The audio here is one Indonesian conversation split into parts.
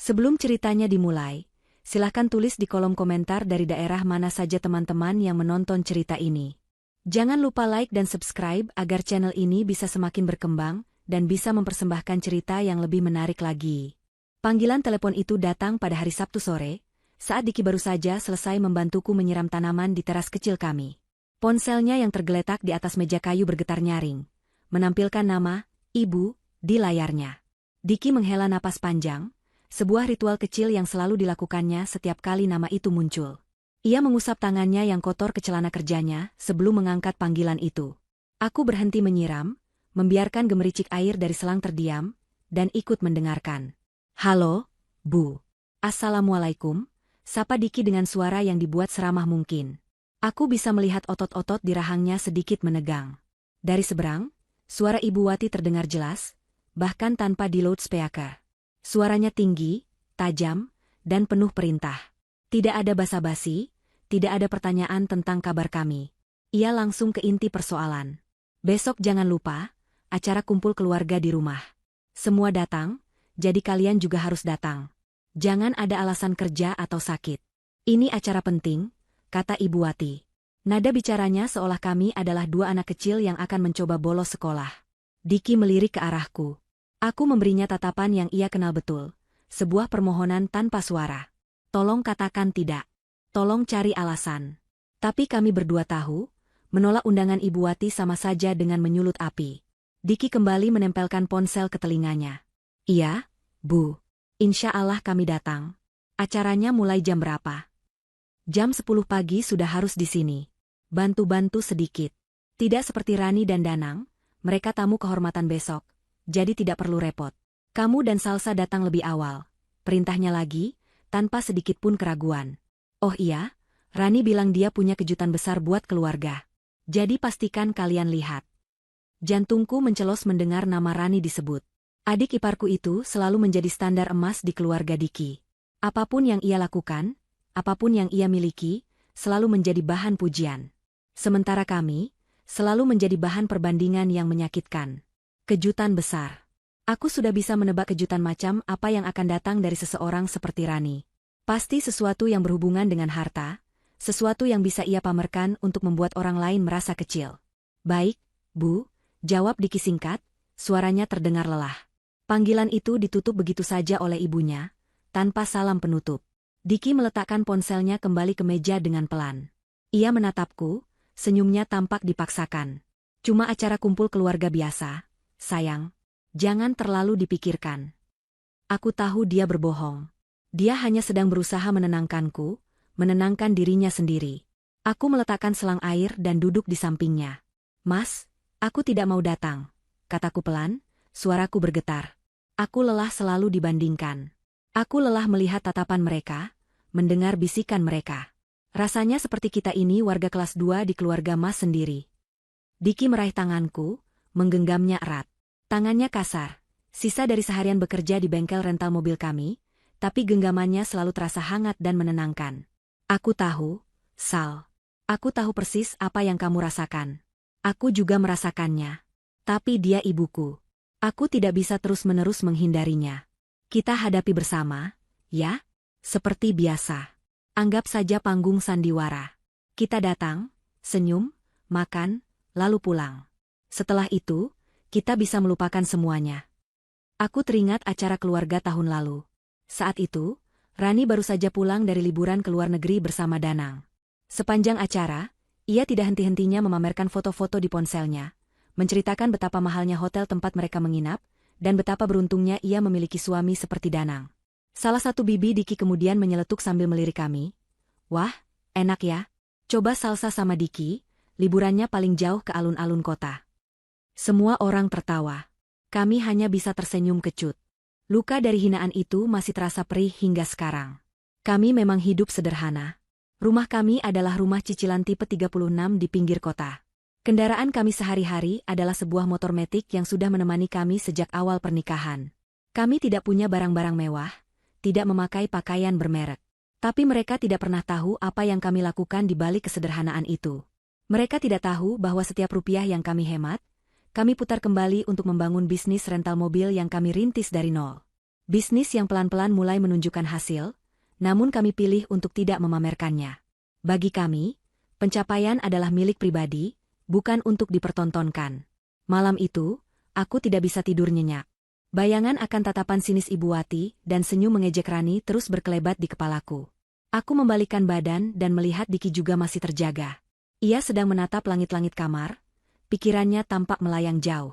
Sebelum ceritanya dimulai, silahkan tulis di kolom komentar dari daerah mana saja teman-teman yang menonton cerita ini. Jangan lupa like dan subscribe agar channel ini bisa semakin berkembang dan bisa mempersembahkan cerita yang lebih menarik lagi. Panggilan telepon itu datang pada hari Sabtu sore, saat Diki baru saja selesai membantuku menyiram tanaman di teras kecil kami. Ponselnya yang tergeletak di atas meja kayu bergetar nyaring, menampilkan nama Ibu di layarnya. Diki menghela napas panjang, sebuah ritual kecil yang selalu dilakukannya setiap kali nama itu muncul. Ia mengusap tangannya yang kotor ke celana kerjanya sebelum mengangkat panggilan itu. Aku berhenti menyiram, membiarkan gemericik air dari selang terdiam, dan ikut mendengarkan. "Halo, Bu." "Assalamualaikum," sapa Diki dengan suara yang dibuat seramah mungkin. Aku bisa melihat otot-otot di rahangnya sedikit menegang. Dari seberang, suara Ibu Wati terdengar jelas, bahkan tanpa di loudspeaker. Suaranya tinggi, tajam, dan penuh perintah. Tidak ada basa-basi, tidak ada pertanyaan tentang kabar kami. Ia langsung ke inti persoalan. "Besok jangan lupa, acara kumpul keluarga di rumah. Semua datang, jadi kalian juga harus datang. Jangan ada alasan kerja atau sakit. Ini acara penting," kata Ibu Wati. Nada bicaranya seolah kami adalah dua anak kecil yang akan mencoba bolos sekolah. Diki melirik ke arahku. Aku memberinya tatapan yang ia kenal betul, sebuah permohonan tanpa suara. "Tolong katakan tidak. Tolong cari alasan." Tapi kami berdua tahu, menolak undangan Ibu Wati sama saja dengan menyulut api. Diki kembali menempelkan ponsel ke telinganya. "Iya, Bu. Insya Allah kami datang. Acaranya mulai jam berapa?" "Jam 10 pagi sudah harus di sini. Bantu-bantu sedikit. Tidak seperti Rani dan Danang, mereka tamu kehormatan besok, jadi tidak perlu repot. Kamu dan Salsa datang lebih awal," perintahnya lagi, tanpa sedikit pun keraguan. "Oh iya, Rani bilang dia punya kejutan besar buat keluarga. Jadi pastikan kalian lihat." Jantungku mencelos mendengar nama Rani disebut. Adik iparku itu selalu menjadi standar emas di keluarga Diki. Apapun yang ia lakukan, apapun yang ia miliki, selalu menjadi bahan pujian. Sementara kami, selalu menjadi bahan perbandingan yang menyakitkan. Kejutan besar. Aku sudah bisa menebak kejutan macam apa yang akan datang dari seseorang seperti Rani. Pasti sesuatu yang berhubungan dengan harta, sesuatu yang bisa ia pamerkan untuk membuat orang lain merasa kecil. "Baik, Bu," jawab Diki singkat, suaranya terdengar lelah. Panggilan itu ditutup begitu saja oleh ibunya, tanpa salam penutup. Diki meletakkan ponselnya kembali ke meja dengan pelan. Ia menatapku, senyumnya tampak dipaksakan. "Cuma acara kumpul keluarga biasa, sayang. Jangan terlalu dipikirkan." Aku tahu dia berbohong. Dia hanya sedang berusaha menenangkanku, menenangkan dirinya sendiri. Aku meletakkan selang air dan duduk di sampingnya. "Mas, aku tidak mau datang," kataku pelan, suaraku bergetar. Aku lelah selalu dibandingkan. Aku lelah melihat tatapan mereka, mendengar bisikan mereka. Rasanya seperti kita ini warga kelas 2 di keluarga Mas sendiri. Diki meraih tanganku, menggenggamnya erat. Tangannya kasar, sisa dari seharian bekerja di bengkel rental mobil kami, tapi genggamannya selalu terasa hangat dan menenangkan. "Aku tahu, Sal. Aku tahu persis apa yang kamu rasakan. Aku juga merasakannya. Tapi dia ibuku. Aku tidak bisa terus-menerus menghindarinya. Kita hadapi bersama, ya? Seperti biasa. Anggap saja panggung sandiwara. Kita datang, senyum, makan, lalu pulang. Setelah itu, kita bisa melupakan semuanya." Aku teringat acara keluarga tahun lalu. Saat itu, Rani baru saja pulang dari liburan ke luar negeri bersama Danang. Sepanjang acara, ia tidak henti-hentinya memamerkan foto-foto di ponselnya, menceritakan betapa mahalnya hotel tempat mereka menginap, dan betapa beruntungnya ia memiliki suami seperti Danang. Salah satu bibi Diki kemudian menyeletuk sambil melirik kami. "Wah, enak ya. Coba Salsa sama Diki, liburannya paling jauh ke alun-alun kota." Semua orang tertawa. Kami hanya bisa tersenyum kecut. Luka dari hinaan itu masih terasa perih hingga sekarang. Kami memang hidup sederhana. Rumah kami adalah rumah cicilan tipe 36 di pinggir kota. Kendaraan kami sehari-hari adalah sebuah motor metik yang sudah menemani kami sejak awal pernikahan. Kami tidak punya barang-barang mewah, tidak memakai pakaian bermerek. Tapi mereka tidak pernah tahu apa yang kami lakukan di balik kesederhanaan itu. Mereka tidak tahu bahwa setiap rupiah yang kami hemat, kami putar kembali untuk membangun bisnis rental mobil yang kami rintis dari nol. Bisnis yang pelan-pelan mulai menunjukkan hasil, namun kami pilih untuk tidak memamerkannya. Bagi kami, pencapaian adalah milik pribadi, bukan untuk dipertontonkan. Malam itu, aku tidak bisa tidur nyenyak. Bayangan akan tatapan sinis Ibu Wati dan senyum mengejek Rani terus berkelebat di kepalaku. Aku membalikkan badan dan melihat Diki juga masih terjaga. Ia sedang menatap langit-langit kamar, pikirannya tampak melayang jauh.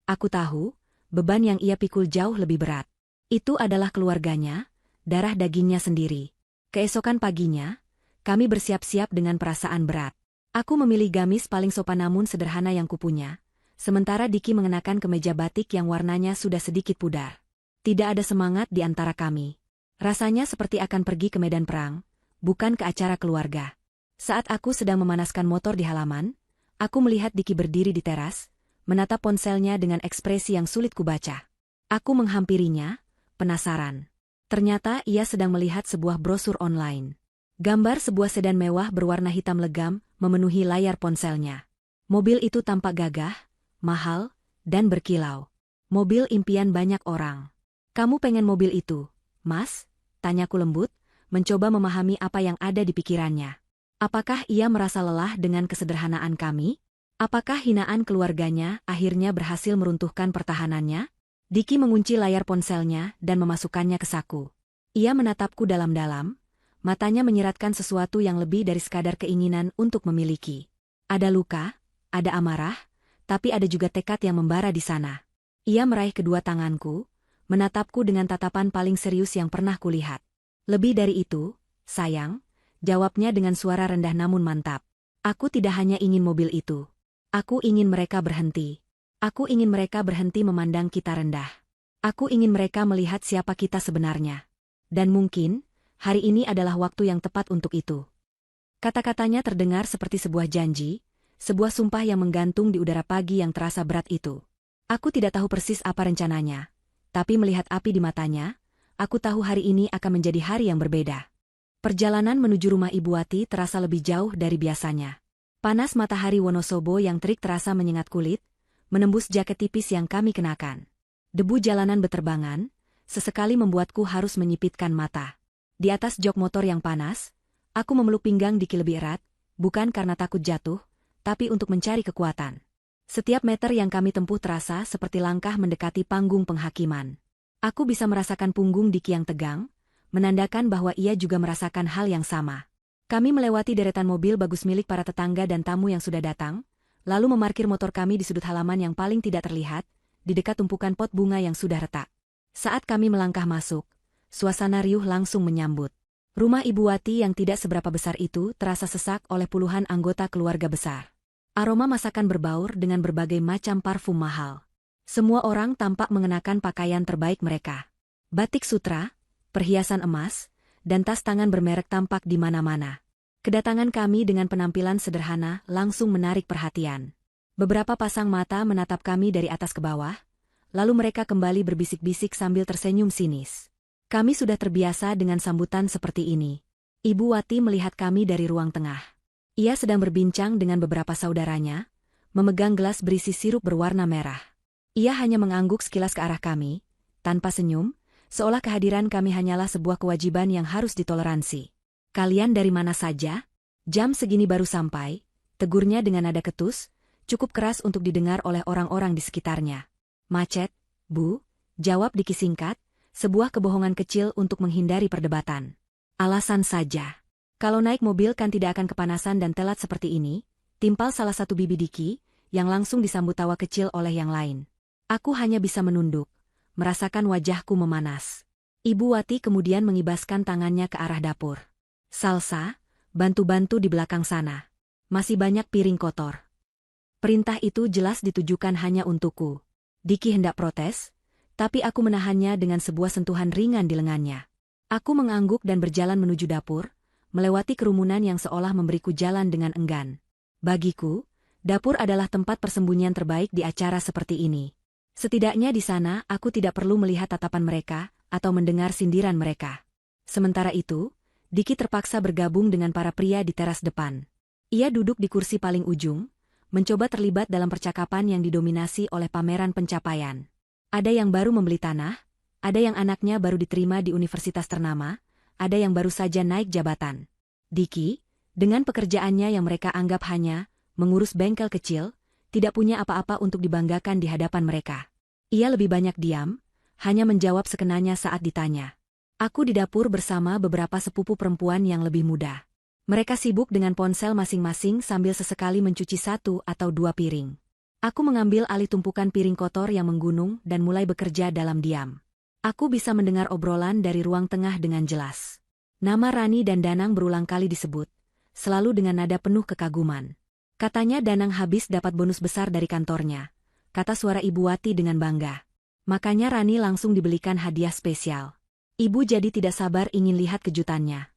Aku tahu, beban yang ia pikul jauh lebih berat. Itu adalah keluarganya, darah dagingnya sendiri. Keesokan paginya, kami bersiap-siap dengan perasaan berat. Aku memilih gamis paling sopan namun sederhana yang kupunya, sementara Diki mengenakan kemeja batik yang warnanya sudah sedikit pudar. Tidak ada semangat di antara kami. Rasanya seperti akan pergi ke medan perang, bukan ke acara keluarga. Saat aku sedang memanaskan motor di halaman, aku melihat Diki berdiri di teras, menatap ponselnya dengan ekspresi yang sulit kubaca. Aku menghampirinya, penasaran. Ternyata ia sedang melihat sebuah brosur online. Gambar sebuah sedan mewah berwarna hitam legam memenuhi layar ponselnya. Mobil itu tampak gagah, mahal, dan berkilau. Mobil impian banyak orang. "Kamu pengen mobil itu, Mas?" tanyaku lembut, mencoba memahami apa yang ada di pikirannya. Apakah ia merasa lelah dengan kesederhanaan kami? Apakah hinaan keluarganya akhirnya berhasil meruntuhkan pertahanannya? Diki mengunci layar ponselnya dan memasukkannya ke saku. Ia menatapku dalam-dalam, matanya menyiratkan sesuatu yang lebih dari sekadar keinginan untuk memiliki. Ada luka, ada amarah, tapi ada juga tekad yang membara di sana. Ia meraih kedua tanganku, menatapku dengan tatapan paling serius yang pernah kulihat. "Lebih dari itu, sayang," jawabnya dengan suara rendah namun mantap. "Aku tidak hanya ingin mobil itu. Aku ingin mereka berhenti. Aku ingin mereka berhenti memandang kita rendah. Aku ingin mereka melihat siapa kita sebenarnya. Dan mungkin, hari ini adalah waktu yang tepat untuk itu." Kata-katanya terdengar seperti sebuah janji, sebuah sumpah yang menggantung di udara pagi yang terasa berat itu. Aku tidak tahu persis apa rencananya, tapi melihat api di matanya, aku tahu hari ini akan menjadi hari yang berbeda. Perjalanan menuju rumah Ibu Wati terasa lebih jauh dari biasanya. Panas matahari Wonosobo yang terik terasa menyengat kulit, menembus jaket tipis yang kami kenakan. Debu jalanan beterbangan, sesekali membuatku harus menyipitkan mata. Di atas jok motor yang panas, aku memeluk pinggang Diki lebih erat, bukan karena takut jatuh, tapi untuk mencari kekuatan. Setiap meter yang kami tempuh terasa seperti langkah mendekati panggung penghakiman. Aku bisa merasakan punggung Diki yang tegang, menandakan bahwa ia juga merasakan hal yang sama. Kami melewati deretan mobil bagus milik para tetangga dan tamu yang sudah datang, lalu memarkir motor kami di sudut halaman yang paling tidak terlihat, di dekat tumpukan pot bunga yang sudah retak. Saat kami melangkah masuk, suasana riuh langsung menyambut. Rumah Ibu Wati yang tidak seberapa besar itu terasa sesak oleh puluhan anggota keluarga besar. Aroma masakan berbaur dengan berbagai macam parfum mahal. Semua orang tampak mengenakan pakaian terbaik mereka. Batik sutra, perhiasan emas, dan tas tangan bermerek tampak di mana-mana. Kedatangan kami dengan penampilan sederhana langsung menarik perhatian. Beberapa pasang mata menatap kami dari atas ke bawah, lalu mereka kembali berbisik-bisik sambil tersenyum sinis. Kami sudah terbiasa dengan sambutan seperti ini. Ibu Wati melihat kami dari ruang tengah. Ia sedang berbincang dengan beberapa saudaranya, memegang gelas berisi sirup berwarna merah. Ia hanya mengangguk sekilas ke arah kami, tanpa senyum, seolah kehadiran kami hanyalah sebuah kewajiban yang harus ditoleransi. "Kalian dari mana saja? Jam segini baru sampai," tegurnya dengan nada ketus, cukup keras untuk didengar oleh orang-orang di sekitarnya. "Macet, Bu," jawab Diki singkat, sebuah kebohongan kecil untuk menghindari perdebatan. "Alasan saja. Kalau naik mobil kan tidak akan kepanasan dan telat seperti ini," timpal salah satu bibi Diki, yang langsung disambut tawa kecil oleh yang lain. Aku hanya bisa menunduk, merasakan wajahku memanas. Ibu Wati kemudian mengibaskan tangannya ke arah dapur. "Salsa, bantu-bantu di belakang sana. Masih banyak piring kotor." Perintah itu jelas ditujukan hanya untukku. Diki hendak protes, tapi aku menahannya dengan sebuah sentuhan ringan di lengannya. Aku mengangguk dan berjalan menuju dapur, melewati kerumunan yang seolah memberiku jalan dengan enggan. Bagiku, dapur adalah tempat persembunyian terbaik di acara seperti ini. Setidaknya di sana aku tidak perlu melihat tatapan mereka atau mendengar sindiran mereka. Sementara itu, Diki terpaksa bergabung dengan para pria di teras depan. Ia duduk di kursi paling ujung, mencoba terlibat dalam percakapan yang didominasi oleh pameran pencapaian. Ada yang baru membeli tanah, Ada yang anaknya baru diterima di universitas ternama, ada yang baru saja naik jabatan. Diki, dengan pekerjaannya yang mereka anggap hanya mengurus bengkel kecil, tidak punya apa-apa untuk dibanggakan di hadapan mereka. Ia lebih banyak diam, hanya menjawab sekenanya saat ditanya. Aku di dapur bersama beberapa sepupu perempuan yang lebih muda. Mereka sibuk dengan ponsel masing-masing sambil sesekali mencuci 1 atau 2 piring. Aku mengambil alih tumpukan piring kotor yang menggunung dan mulai bekerja dalam diam. Aku bisa mendengar obrolan dari ruang tengah dengan jelas. Nama Rani dan Danang berulang kali disebut, selalu dengan nada penuh kekaguman. Katanya Danang habis dapat bonus besar dari kantornya, kata suara Ibu Wati dengan bangga. Makanya Rani langsung dibelikan hadiah spesial. Ibu jadi tidak sabar ingin lihat kejutannya.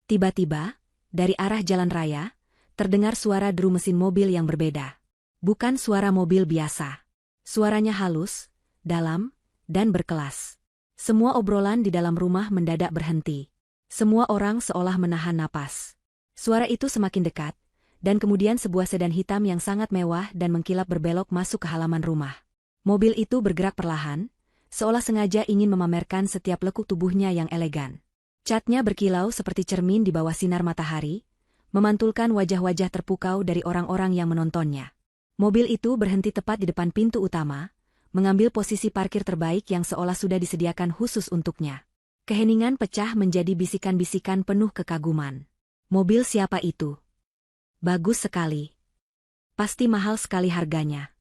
Tiba-tiba, dari arah jalan raya, terdengar suara deru mesin mobil yang berbeda. Bukan suara mobil biasa. Suaranya halus, dalam, dan berkelas. Semua obrolan di dalam rumah mendadak berhenti. Semua orang seolah menahan napas. Suara itu semakin dekat, dan kemudian sebuah sedan hitam yang sangat mewah dan mengkilap berbelok masuk ke halaman rumah. Mobil itu bergerak perlahan, seolah sengaja ingin memamerkan setiap lekuk tubuhnya yang elegan. Catnya berkilau seperti cermin di bawah sinar matahari, memantulkan wajah-wajah terpukau dari orang-orang yang menontonnya. Mobil itu berhenti tepat di depan pintu utama, mengambil posisi parkir terbaik yang seolah sudah disediakan khusus untuknya. Keheningan pecah menjadi bisikan-bisikan penuh kekaguman. Mobil siapa itu? Bagus sekali. Pasti mahal sekali harganya.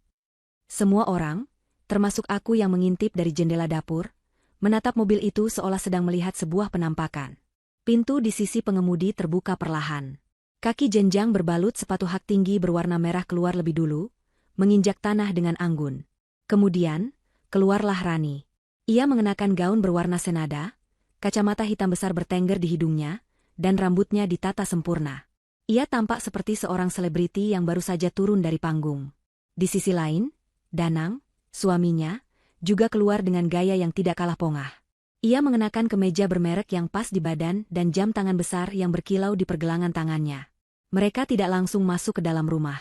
Semua orang, termasuk aku yang mengintip dari jendela dapur, menatap mobil itu seolah sedang melihat sebuah penampakan. Pintu di sisi pengemudi terbuka perlahan. Kaki jenjang berbalut sepatu hak tinggi berwarna merah keluar lebih dulu, menginjak tanah dengan anggun. Kemudian, keluarlah Rani. Ia mengenakan gaun berwarna senada, kacamata hitam besar bertengger di hidungnya, dan rambutnya ditata sempurna. Ia tampak seperti seorang selebriti yang baru saja turun dari panggung. Di sisi lain, Danang, suaminya, juga keluar dengan gaya yang tidak kalah pongah. Ia mengenakan kemeja bermerek yang pas di badan dan jam tangan besar yang berkilau di pergelangan tangannya. Mereka tidak langsung masuk ke dalam rumah.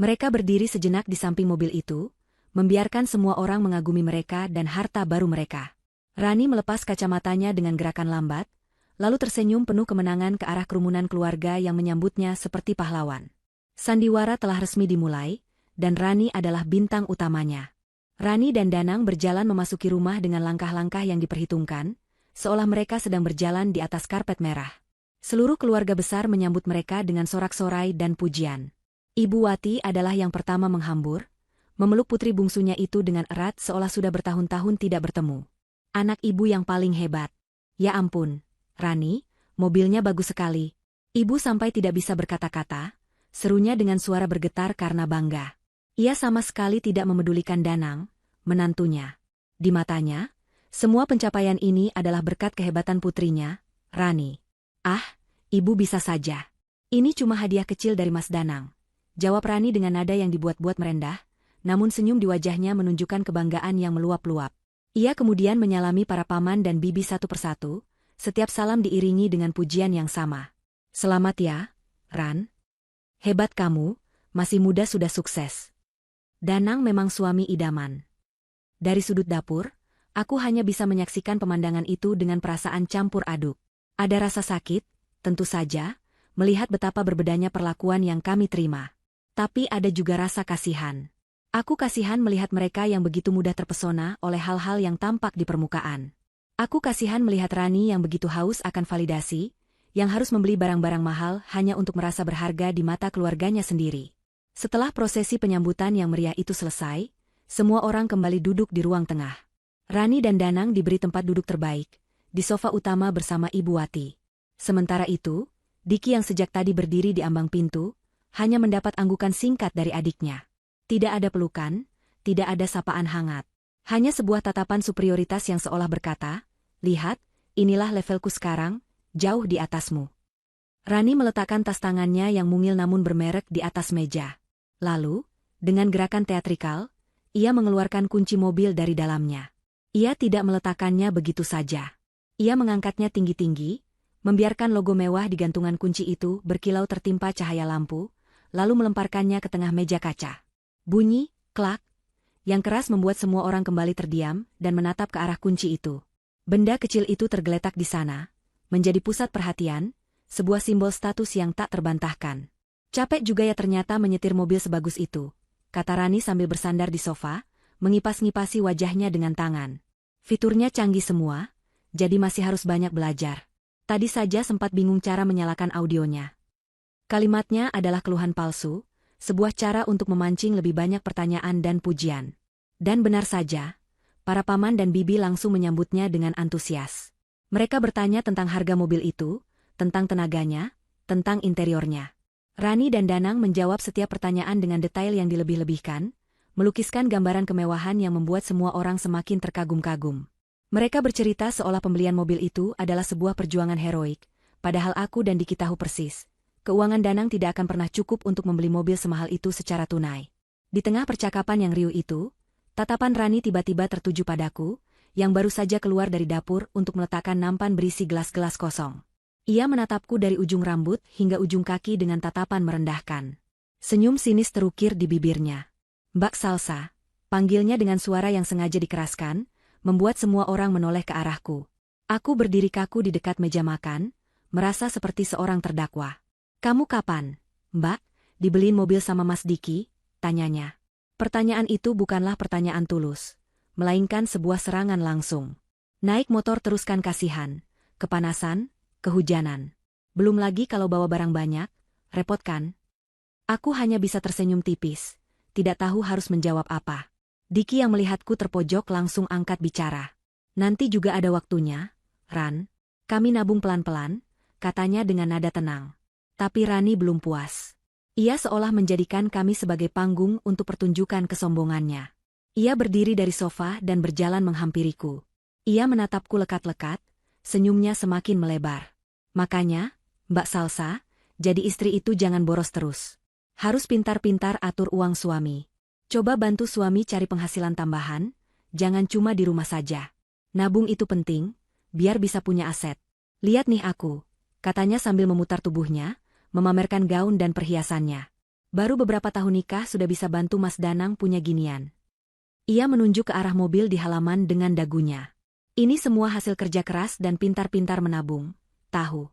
Mereka berdiri sejenak di samping mobil itu, membiarkan semua orang mengagumi mereka dan harta baru mereka. Rani melepas kacamatanya dengan gerakan lambat, lalu tersenyum penuh kemenangan ke arah kerumunan keluarga yang menyambutnya seperti pahlawan. Sandiwara telah resmi dimulai, dan Rani adalah bintang utamanya. Rani dan Danang berjalan memasuki rumah dengan langkah-langkah yang diperhitungkan, seolah mereka sedang berjalan di atas karpet merah. Seluruh keluarga besar menyambut mereka dengan sorak-sorai dan pujian. Ibu Wati adalah yang pertama menghambur, memeluk putri bungsunya itu dengan erat seolah sudah bertahun-tahun tidak bertemu. Anak ibu yang paling hebat. Ya ampun, Rani, mobilnya bagus sekali. Ibu sampai tidak bisa berkata-kata, serunya dengan suara bergetar karena bangga. Ia sama sekali tidak memedulikan Danang, menantunya. Di matanya, semua pencapaian ini adalah berkat kehebatan putrinya, Rani. Ah, ibu bisa saja. Ini cuma hadiah kecil dari Mas Danang. Jawab Rani dengan nada yang dibuat-buat merendah, namun senyum di wajahnya menunjukkan kebanggaan yang meluap-luap. Ia kemudian menyalami para paman dan bibi satu persatu, setiap salam diiringi dengan pujian yang sama. Selamat ya, Ran. Hebat kamu, masih muda sudah sukses. Danang memang suami idaman. Dari sudut dapur, aku hanya bisa menyaksikan pemandangan itu dengan perasaan campur aduk. Ada rasa sakit, tentu saja, melihat betapa berbedanya perlakuan yang kami terima. Tapi ada juga rasa kasihan. Aku kasihan melihat mereka yang begitu mudah terpesona oleh hal-hal yang tampak di permukaan. Aku kasihan melihat Rani yang begitu haus akan validasi, yang harus membeli barang-barang mahal hanya untuk merasa berharga di mata keluarganya sendiri. Setelah prosesi penyambutan yang meriah itu selesai, semua orang kembali duduk di ruang tengah. Rani dan Danang diberi tempat duduk terbaik, di sofa utama bersama Ibu Wati. Sementara itu, Diki yang sejak tadi berdiri di ambang pintu, hanya mendapat anggukan singkat dari adiknya. Tidak ada pelukan, tidak ada sapaan hangat. Hanya sebuah tatapan superioritas yang seolah berkata, "Lihat, inilah levelku sekarang, jauh di atasmu." Rani meletakkan tas tangannya yang mungil namun bermerek di atas meja. Lalu, dengan gerakan teatrikal, ia mengeluarkan kunci mobil dari dalamnya. Ia tidak meletakkannya begitu saja. Ia mengangkatnya tinggi-tinggi, membiarkan logo mewah di gantungan kunci itu berkilau tertimpa cahaya lampu, lalu melemparkannya ke tengah meja kaca. Bunyi, klak, yang keras membuat semua orang kembali terdiam dan menatap ke arah kunci itu. Benda kecil itu tergeletak di sana, menjadi pusat perhatian, sebuah simbol status yang tak terbantahkan. Capek juga ya ternyata menyetir mobil sebagus itu, kata Rani sambil bersandar di sofa, mengipas-ngipasi wajahnya dengan tangan. Fiturnya canggih semua, jadi masih harus banyak belajar. Tadi saja sempat bingung cara menyalakan audionya. Kalimatnya adalah keluhan palsu, sebuah cara untuk memancing lebih banyak pertanyaan dan pujian. Dan benar saja, para paman dan bibi langsung menyambutnya dengan antusias. Mereka bertanya tentang harga mobil itu, tentang tenaganya, tentang interiornya. Rani dan Danang menjawab setiap pertanyaan dengan detail yang dilebih-lebihkan, melukiskan gambaran kemewahan yang membuat semua orang semakin terkagum-kagum. Mereka bercerita seolah pembelian mobil itu adalah sebuah perjuangan heroik, padahal aku dan Diki tahu persis. Keuangan Danang tidak akan pernah cukup untuk membeli mobil semahal itu secara tunai. Di tengah percakapan yang riuh itu, tatapan Rani tiba-tiba tertuju padaku, yang baru saja keluar dari dapur untuk meletakkan nampan berisi gelas-gelas kosong. Ia menatapku dari ujung rambut hingga ujung kaki dengan tatapan merendahkan. Senyum sinis terukir di bibirnya. Mbak Salsa, panggilnya dengan suara yang sengaja dikeraskan, membuat semua orang menoleh ke arahku. Aku berdiri kaku di dekat meja makan, merasa seperti seorang terdakwa. Kamu kapan, Mbak, dibeliin mobil sama Mas Diki? Tanyanya. Pertanyaan itu bukanlah pertanyaan tulus, melainkan sebuah serangan langsung. Naik motor teruskan kasihan, kepanasan, kehujanan. Belum lagi kalau bawa barang banyak, repot kan? Aku hanya bisa tersenyum tipis, tidak tahu harus menjawab apa. Diki yang melihatku terpojok langsung angkat bicara. Nanti juga ada waktunya, Ran. Kami nabung pelan-pelan, katanya dengan nada tenang. Tapi Rani belum puas. Ia seolah menjadikan kami sebagai panggung untuk pertunjukan kesombongannya. Ia berdiri dari sofa dan berjalan menghampiriku. Ia menatapku lekat-lekat, senyumnya semakin melebar. Makanya, Mbak Salsa, jadi istri itu jangan boros terus. Harus pintar-pintar atur uang suami. Coba bantu suami cari penghasilan tambahan, jangan cuma di rumah saja. Nabung itu penting, biar bisa punya aset. Lihat nih aku, katanya sambil memutar tubuhnya, memamerkan gaun dan perhiasannya. Baru beberapa tahun nikah sudah bisa bantu Mas Danang punya ginian. Ia menunjuk ke arah mobil di halaman dengan dagunya. Ini semua hasil kerja keras dan pintar-pintar menabung, tahu.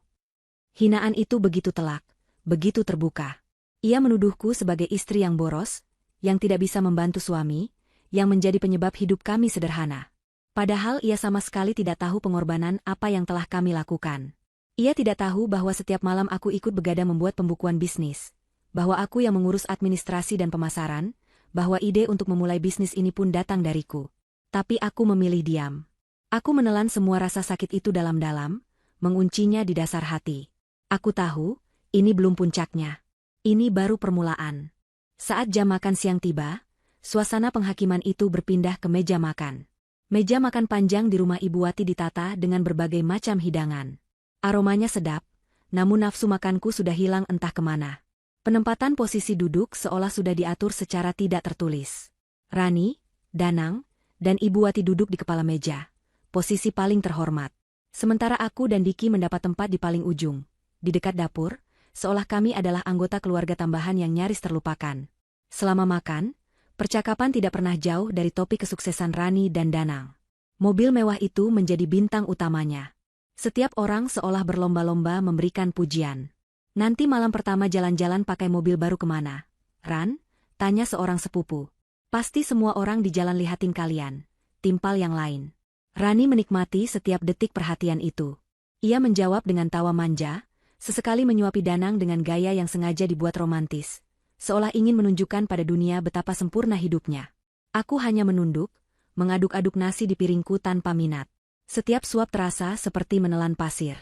Hinaan itu begitu telak, begitu terbuka. Ia menuduhku sebagai istri yang boros, yang tidak bisa membantu suami, yang menjadi penyebab hidup kami sederhana. Padahal ia sama sekali tidak tahu pengorbanan apa yang telah kami lakukan. Ia tidak tahu bahwa setiap malam aku ikut begadang membuat pembukuan bisnis, bahwa aku yang mengurus administrasi dan pemasaran, bahwa ide untuk memulai bisnis ini pun datang dariku. Tapi aku memilih diam. Aku menelan semua rasa sakit itu dalam-dalam, menguncinya di dasar hati. Aku tahu, ini belum puncaknya. Ini baru permulaan. Saat jam makan siang tiba, suasana penghakiman itu berpindah ke meja makan. Meja makan panjang di rumah Ibu Wati ditata dengan berbagai macam hidangan. Aromanya sedap, namun nafsu makanku sudah hilang entah kemana. Penempatan posisi duduk seolah sudah diatur secara tidak tertulis. Rani, Danang, dan Ibu Wati duduk di kepala meja, posisi paling terhormat. Sementara aku dan Diki mendapat tempat di paling ujung, di dekat dapur, seolah kami adalah anggota keluarga tambahan yang nyaris terlupakan. Selama makan, percakapan tidak pernah jauh dari topik kesuksesan Rani dan Danang. Mobil mewah itu menjadi bintang utamanya. Setiap orang seolah berlomba-lomba memberikan pujian. Nanti malam pertama jalan-jalan pakai mobil baru kemana? Ran? Tanya seorang sepupu. Pasti semua orang di jalan lihatin kalian. Timpal yang lain. Rani menikmati setiap detik perhatian itu. Ia menjawab dengan tawa manja, sesekali menyuapi Danang dengan gaya yang sengaja dibuat romantis, seolah ingin menunjukkan pada dunia betapa sempurna hidupnya. Aku hanya menunduk, mengaduk-aduk nasi di piringku tanpa minat. Setiap suap terasa seperti menelan pasir.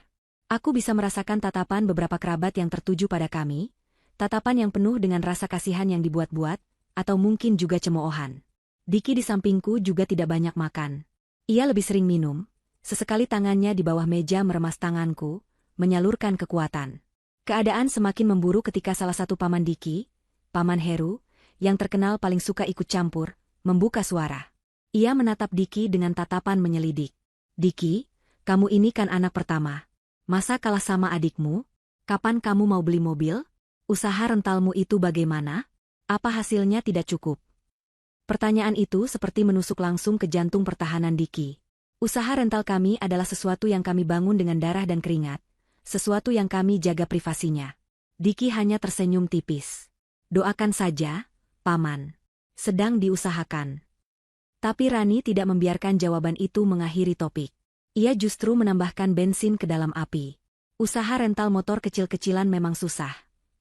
Aku bisa merasakan tatapan beberapa kerabat yang tertuju pada kami, tatapan yang penuh dengan rasa kasihan yang dibuat-buat, atau mungkin juga cemoohan. Diki di sampingku juga tidak banyak makan. Ia lebih sering minum, sesekali tangannya di bawah meja meremas tanganku, menyalurkan kekuatan. Keadaan semakin memburuk ketika salah satu paman Diki, Paman Heru, yang terkenal paling suka ikut campur, membuka suara. Ia menatap Diki dengan tatapan menyelidik. Diki, kamu ini kan anak pertama. Masa kalah sama adikmu? Kapan kamu mau beli mobil? Usaha rentalmu itu bagaimana? Apa hasilnya tidak cukup? Pertanyaan itu seperti menusuk langsung ke jantung pertahanan Diki. Usaha rental kami adalah sesuatu yang kami bangun dengan darah dan keringat, sesuatu yang kami jaga privasinya. Diki hanya tersenyum tipis. Doakan saja, Paman. Sedang diusahakan. Tapi Rani tidak membiarkan jawaban itu mengakhiri topik. Ia justru menambahkan bensin ke dalam api. Usaha rental motor kecil-kecilan memang susah,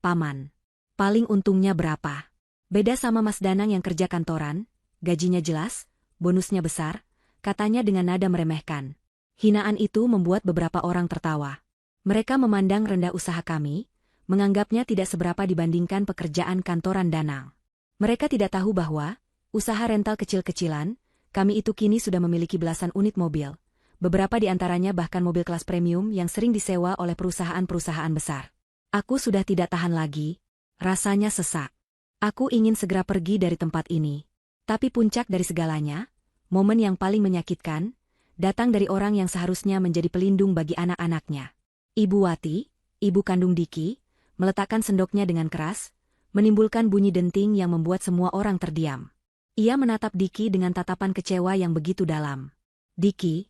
Paman. Paling untungnya berapa? Beda sama Mas Danang yang kerja kantoran, gajinya jelas, bonusnya besar, katanya dengan nada meremehkan. Hinaan itu membuat beberapa orang tertawa. Mereka memandang rendah usaha kami, menganggapnya tidak seberapa dibandingkan pekerjaan kantoran Danang. Mereka tidak tahu bahwa, usaha rental kecil-kecilan, kami itu kini sudah memiliki belasan unit mobil. Beberapa di antaranya bahkan mobil kelas premium yang sering disewa oleh perusahaan-perusahaan besar. Aku sudah tidak tahan lagi, rasanya sesak. Aku ingin segera pergi dari tempat ini. Tapi puncak dari segalanya, momen yang paling menyakitkan, datang dari orang yang seharusnya menjadi pelindung bagi anak-anaknya. Ibu Wati, ibu kandung Diki, meletakkan sendoknya dengan keras, menimbulkan bunyi denting yang membuat semua orang terdiam. Ia menatap Diki dengan tatapan kecewa yang begitu dalam. Diki,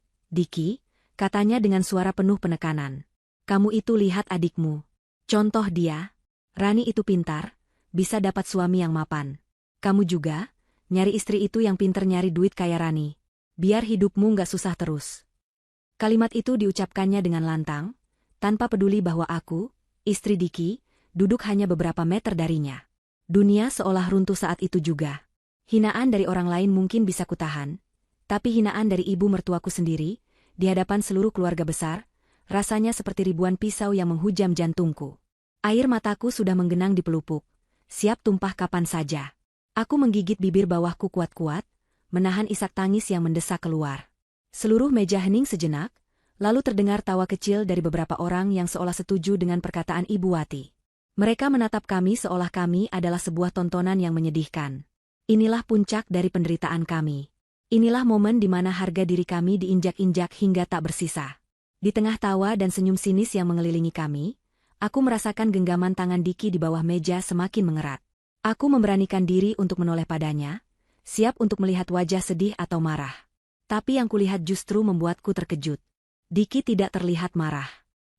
katanya dengan suara penuh penekanan. Kamu itu lihat adikmu. Contoh dia. Rani itu pintar, bisa dapat suami yang mapan. Kamu juga, nyari istri itu yang pinter nyari duit kayak Rani. Biar hidupmu nggak susah terus. Kalimat itu diucapkannya dengan lantang, tanpa peduli bahwa aku, istri Diki, duduk hanya beberapa meter darinya. Dunia seolah runtuh saat itu juga. Hinaan dari orang lain mungkin bisa kutahan, tapi hinaan dari ibu mertuaku sendiri, di hadapan seluruh keluarga besar, rasanya seperti ribuan pisau yang menghujam jantungku. Air mataku sudah menggenang di pelupuk, siap tumpah kapan saja. Aku menggigit bibir bawahku kuat-kuat, menahan isak tangis yang mendesak keluar. Seluruh meja hening sejenak, lalu terdengar tawa kecil dari beberapa orang yang seolah setuju dengan perkataan Ibu Wati. Mereka menatap kami seolah kami adalah sebuah tontonan yang menyedihkan. Inilah puncak dari penderitaan kami. Inilah momen di mana harga diri kami diinjak-injak hingga tak bersisa. Di tengah tawa dan senyum sinis yang mengelilingi kami, aku merasakan genggaman tangan Diki di bawah meja semakin mengerat. Aku memberanikan diri untuk menoleh padanya, siap untuk melihat wajah sedih atau marah. Tapi yang kulihat justru membuatku terkejut. Diki tidak terlihat marah.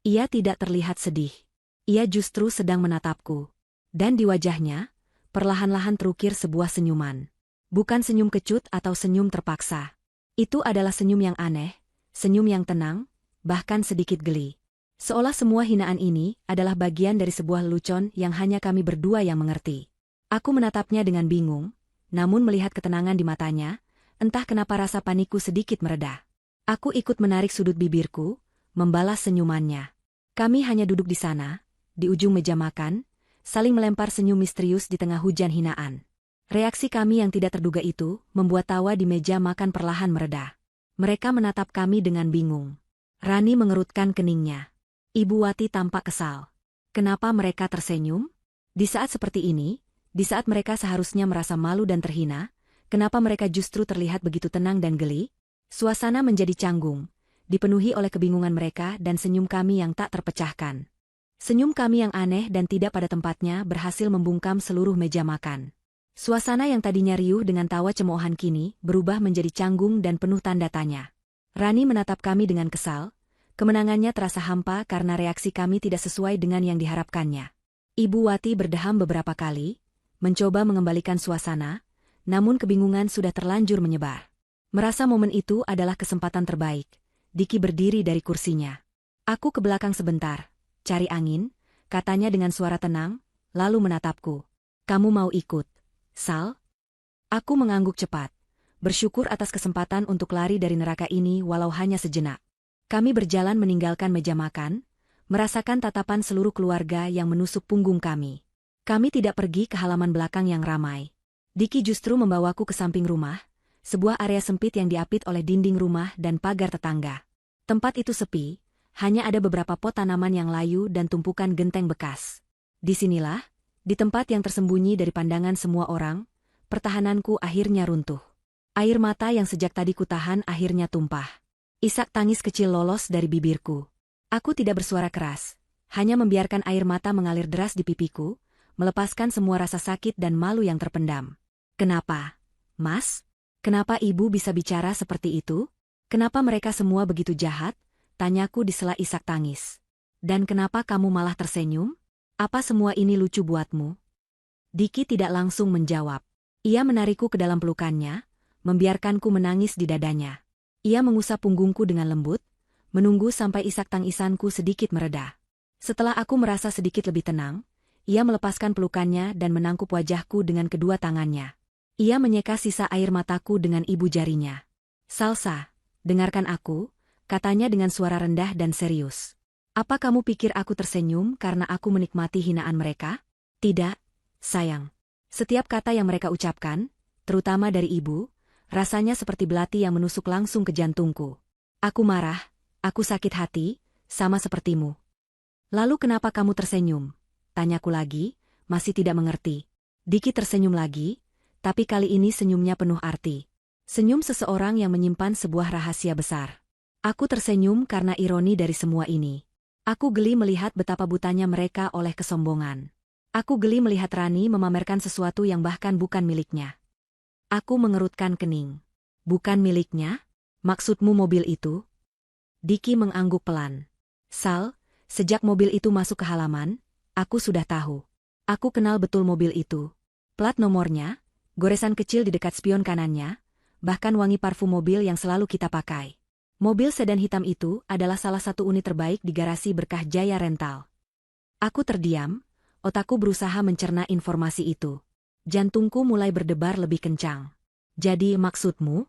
Ia tidak terlihat sedih. Ia justru sedang menatapku. Dan di wajahnya, perlahan-lahan terukir sebuah senyuman. Bukan senyum kecut atau senyum terpaksa. Itu adalah senyum yang aneh, senyum yang tenang, bahkan sedikit geli. Seolah semua hinaan ini adalah bagian dari sebuah lelucon yang hanya kami berdua yang mengerti. Aku menatapnya dengan bingung, namun melihat ketenangan di matanya, entah kenapa rasa panikku sedikit mereda. Aku ikut menarik sudut bibirku, membalas senyumannya. Kami hanya duduk di sana, di ujung meja makan, saling melempar senyum misterius di tengah hujan hinaan. Reaksi kami yang tidak terduga itu membuat tawa di meja makan perlahan mereda. Mereka menatap kami dengan bingung. Rani mengerutkan keningnya. Ibu Wati tampak kesal. Kenapa mereka tersenyum? Di saat seperti ini, di saat mereka seharusnya merasa malu dan terhina, kenapa mereka justru terlihat begitu tenang dan geli? Suasana menjadi canggung, dipenuhi oleh kebingungan mereka dan senyum kami yang tak terpecahkan. Senyum kami yang aneh dan tidak pada tempatnya berhasil membungkam seluruh meja makan. Suasana yang tadinya riuh dengan tawa cemoohan kini berubah menjadi canggung dan penuh tanda tanya. Rani menatap kami dengan kesal, kemenangannya terasa hampa karena reaksi kami tidak sesuai dengan yang diharapkannya. Ibu Wati berdeham beberapa kali, mencoba mengembalikan suasana, namun kebingungan sudah terlanjur menyebar. Merasa momen itu adalah kesempatan terbaik, Diki berdiri dari kursinya. Aku ke belakang sebentar, cari angin, katanya dengan suara tenang, lalu menatapku. Kamu mau ikut, Sal? Aku mengangguk cepat, bersyukur atas kesempatan untuk lari dari neraka ini walau hanya sejenak. Kami berjalan meninggalkan meja makan, merasakan tatapan seluruh keluarga yang menusuk punggung kami. Kami tidak pergi ke halaman belakang yang ramai. Diki justru membawaku ke samping rumah, sebuah area sempit yang diapit oleh dinding rumah dan pagar tetangga. Tempat itu sepi, hanya ada beberapa pot tanaman yang layu dan tumpukan genteng bekas. Disinilah, di tempat yang tersembunyi dari pandangan semua orang, pertahananku akhirnya runtuh. Air mata yang sejak tadi kutahan akhirnya tumpah. Isak tangis kecil lolos dari bibirku. Aku tidak bersuara keras, hanya membiarkan air mata mengalir deras di pipiku, melepaskan semua rasa sakit dan malu yang terpendam. Kenapa? Mas, kenapa ibu bisa bicara seperti itu? Kenapa mereka semua begitu jahat? Tanyaku di sela isak tangis. Dan kenapa kamu malah tersenyum? Apa semua ini lucu buatmu? Diki tidak langsung menjawab. Ia menarikku ke dalam pelukannya, membiarkanku menangis di dadanya. Ia mengusap punggungku dengan lembut, menunggu sampai isak tangisanku sedikit mereda. Setelah aku merasa sedikit lebih tenang, ia melepaskan pelukannya dan menangkup wajahku dengan kedua tangannya. Ia menyeka sisa air mataku dengan ibu jarinya. Salsa, dengarkan aku, katanya dengan suara rendah dan serius. Apa kamu pikir aku tersenyum karena aku menikmati hinaan mereka? Tidak, sayang. Setiap kata yang mereka ucapkan, terutama dari ibu, rasanya seperti belati yang menusuk langsung ke jantungku. Aku marah, aku sakit hati, sama sepertimu. Lalu kenapa kamu tersenyum? Tanyaku lagi, masih tidak mengerti. Diki tersenyum lagi, tapi kali ini senyumnya penuh arti. Senyum seseorang yang menyimpan sebuah rahasia besar. Aku tersenyum karena ironi dari semua ini. Aku geli melihat betapa butanya mereka oleh kesombongan. Aku geli melihat Rani memamerkan sesuatu yang bahkan bukan miliknya. Aku mengerutkan kening. Bukan miliknya? Maksudmu mobil itu? Diki mengangguk pelan. Sal, sejak mobil itu masuk ke halaman, aku sudah tahu. Aku kenal betul mobil itu. Plat nomornya, goresan kecil di dekat spion kanannya, bahkan wangi parfum mobil yang selalu kita pakai. Mobil sedan hitam itu adalah salah satu unit terbaik di garasi Berkah Jaya Rental. Aku terdiam, otakku berusaha mencerna informasi itu. Jantungku mulai berdebar lebih kencang. Jadi maksudmu?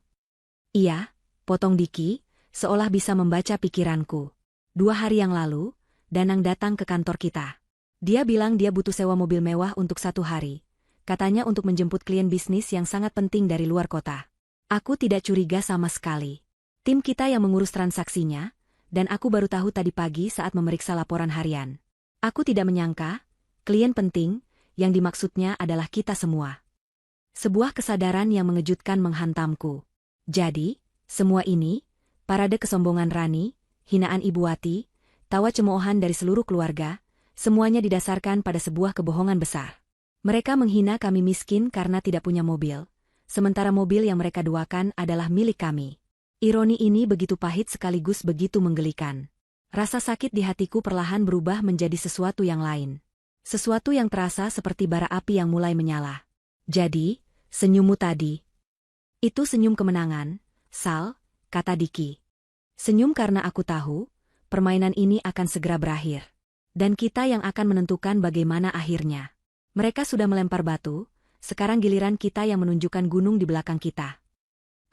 Iya, potong Diki, seolah bisa membaca pikiranku. 2 hari yang lalu, Danang datang ke kantor kita. Dia bilang dia butuh sewa mobil mewah untuk 1 hari. Katanya untuk menjemput klien bisnis yang sangat penting dari luar kota. Aku tidak curiga sama sekali. Tim kita yang mengurus transaksinya, dan aku baru tahu tadi pagi saat memeriksa laporan harian. Aku tidak menyangka, klien penting, yang dimaksudnya adalah kita semua. Sebuah kesadaran yang mengejutkan menghantamku. Jadi, semua ini, parade kesombongan Rani, hinaan Ibu Wati, tawa cemoohan dari seluruh keluarga, semuanya didasarkan pada sebuah kebohongan besar. Mereka menghina kami miskin karena tidak punya mobil, sementara mobil yang mereka duakan adalah milik kami. Ironi ini begitu pahit sekaligus begitu menggelikan. Rasa sakit di hatiku perlahan berubah menjadi sesuatu yang lain. Sesuatu yang terasa seperti bara api yang mulai menyala. Jadi, senyummu tadi. Itu senyum kemenangan, Sal, kata Diki. Senyum karena aku tahu, permainan ini akan segera berakhir. Dan kita yang akan menentukan bagaimana akhirnya. Mereka sudah melempar batu, sekarang giliran kita yang menunjukkan gunung di belakang kita.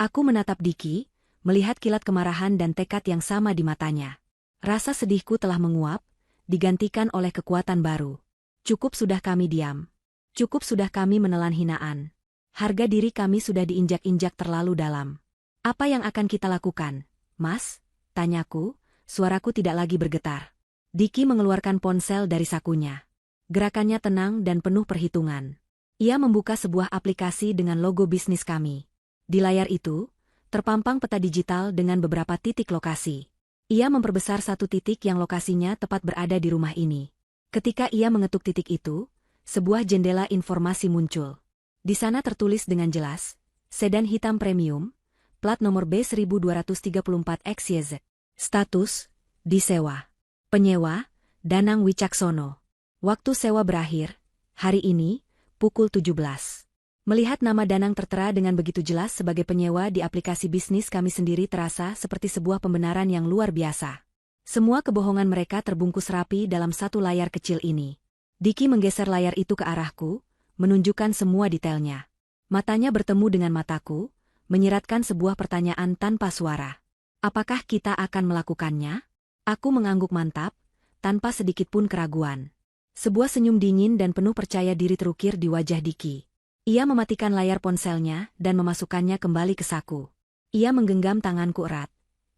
Aku menatap Diki, melihat kilat kemarahan dan tekad yang sama di matanya. Rasa sedihku telah menguap, digantikan oleh kekuatan baru. Cukup sudah kami diam. Cukup sudah kami menelan hinaan. Harga diri kami sudah diinjak-injak terlalu dalam. Apa yang akan kita lakukan, Mas? Tanyaku, suaraku tidak lagi bergetar. Diki mengeluarkan ponsel dari sakunya. Gerakannya tenang dan penuh perhitungan. Ia membuka sebuah aplikasi dengan logo bisnis kami. Di layar itu, terpampang peta digital dengan beberapa titik lokasi. Ia memperbesar satu titik yang lokasinya tepat berada di rumah ini. Ketika ia mengetuk titik itu, sebuah jendela informasi muncul. Di sana tertulis dengan jelas, sedan hitam premium, plat nomor B1234XYZ. Status, disewa. Penyewa, Danang Wicaksono. Waktu sewa berakhir, hari ini, pukul 17. Melihat nama Danang tertera dengan begitu jelas sebagai penyewa di aplikasi bisnis kami sendiri terasa seperti sebuah pembenaran yang luar biasa. Semua kebohongan mereka terbungkus rapi dalam satu layar kecil ini. Diki menggeser layar itu ke arahku, menunjukkan semua detailnya. Matanya bertemu dengan mataku, menyiratkan sebuah pertanyaan tanpa suara. Apakah kita akan melakukannya? Aku mengangguk mantap, tanpa sedikit pun keraguan. Sebuah senyum dingin dan penuh percaya diri terukir di wajah Diki. Ia mematikan layar ponselnya dan memasukkannya kembali ke saku. Ia menggenggam tanganku erat.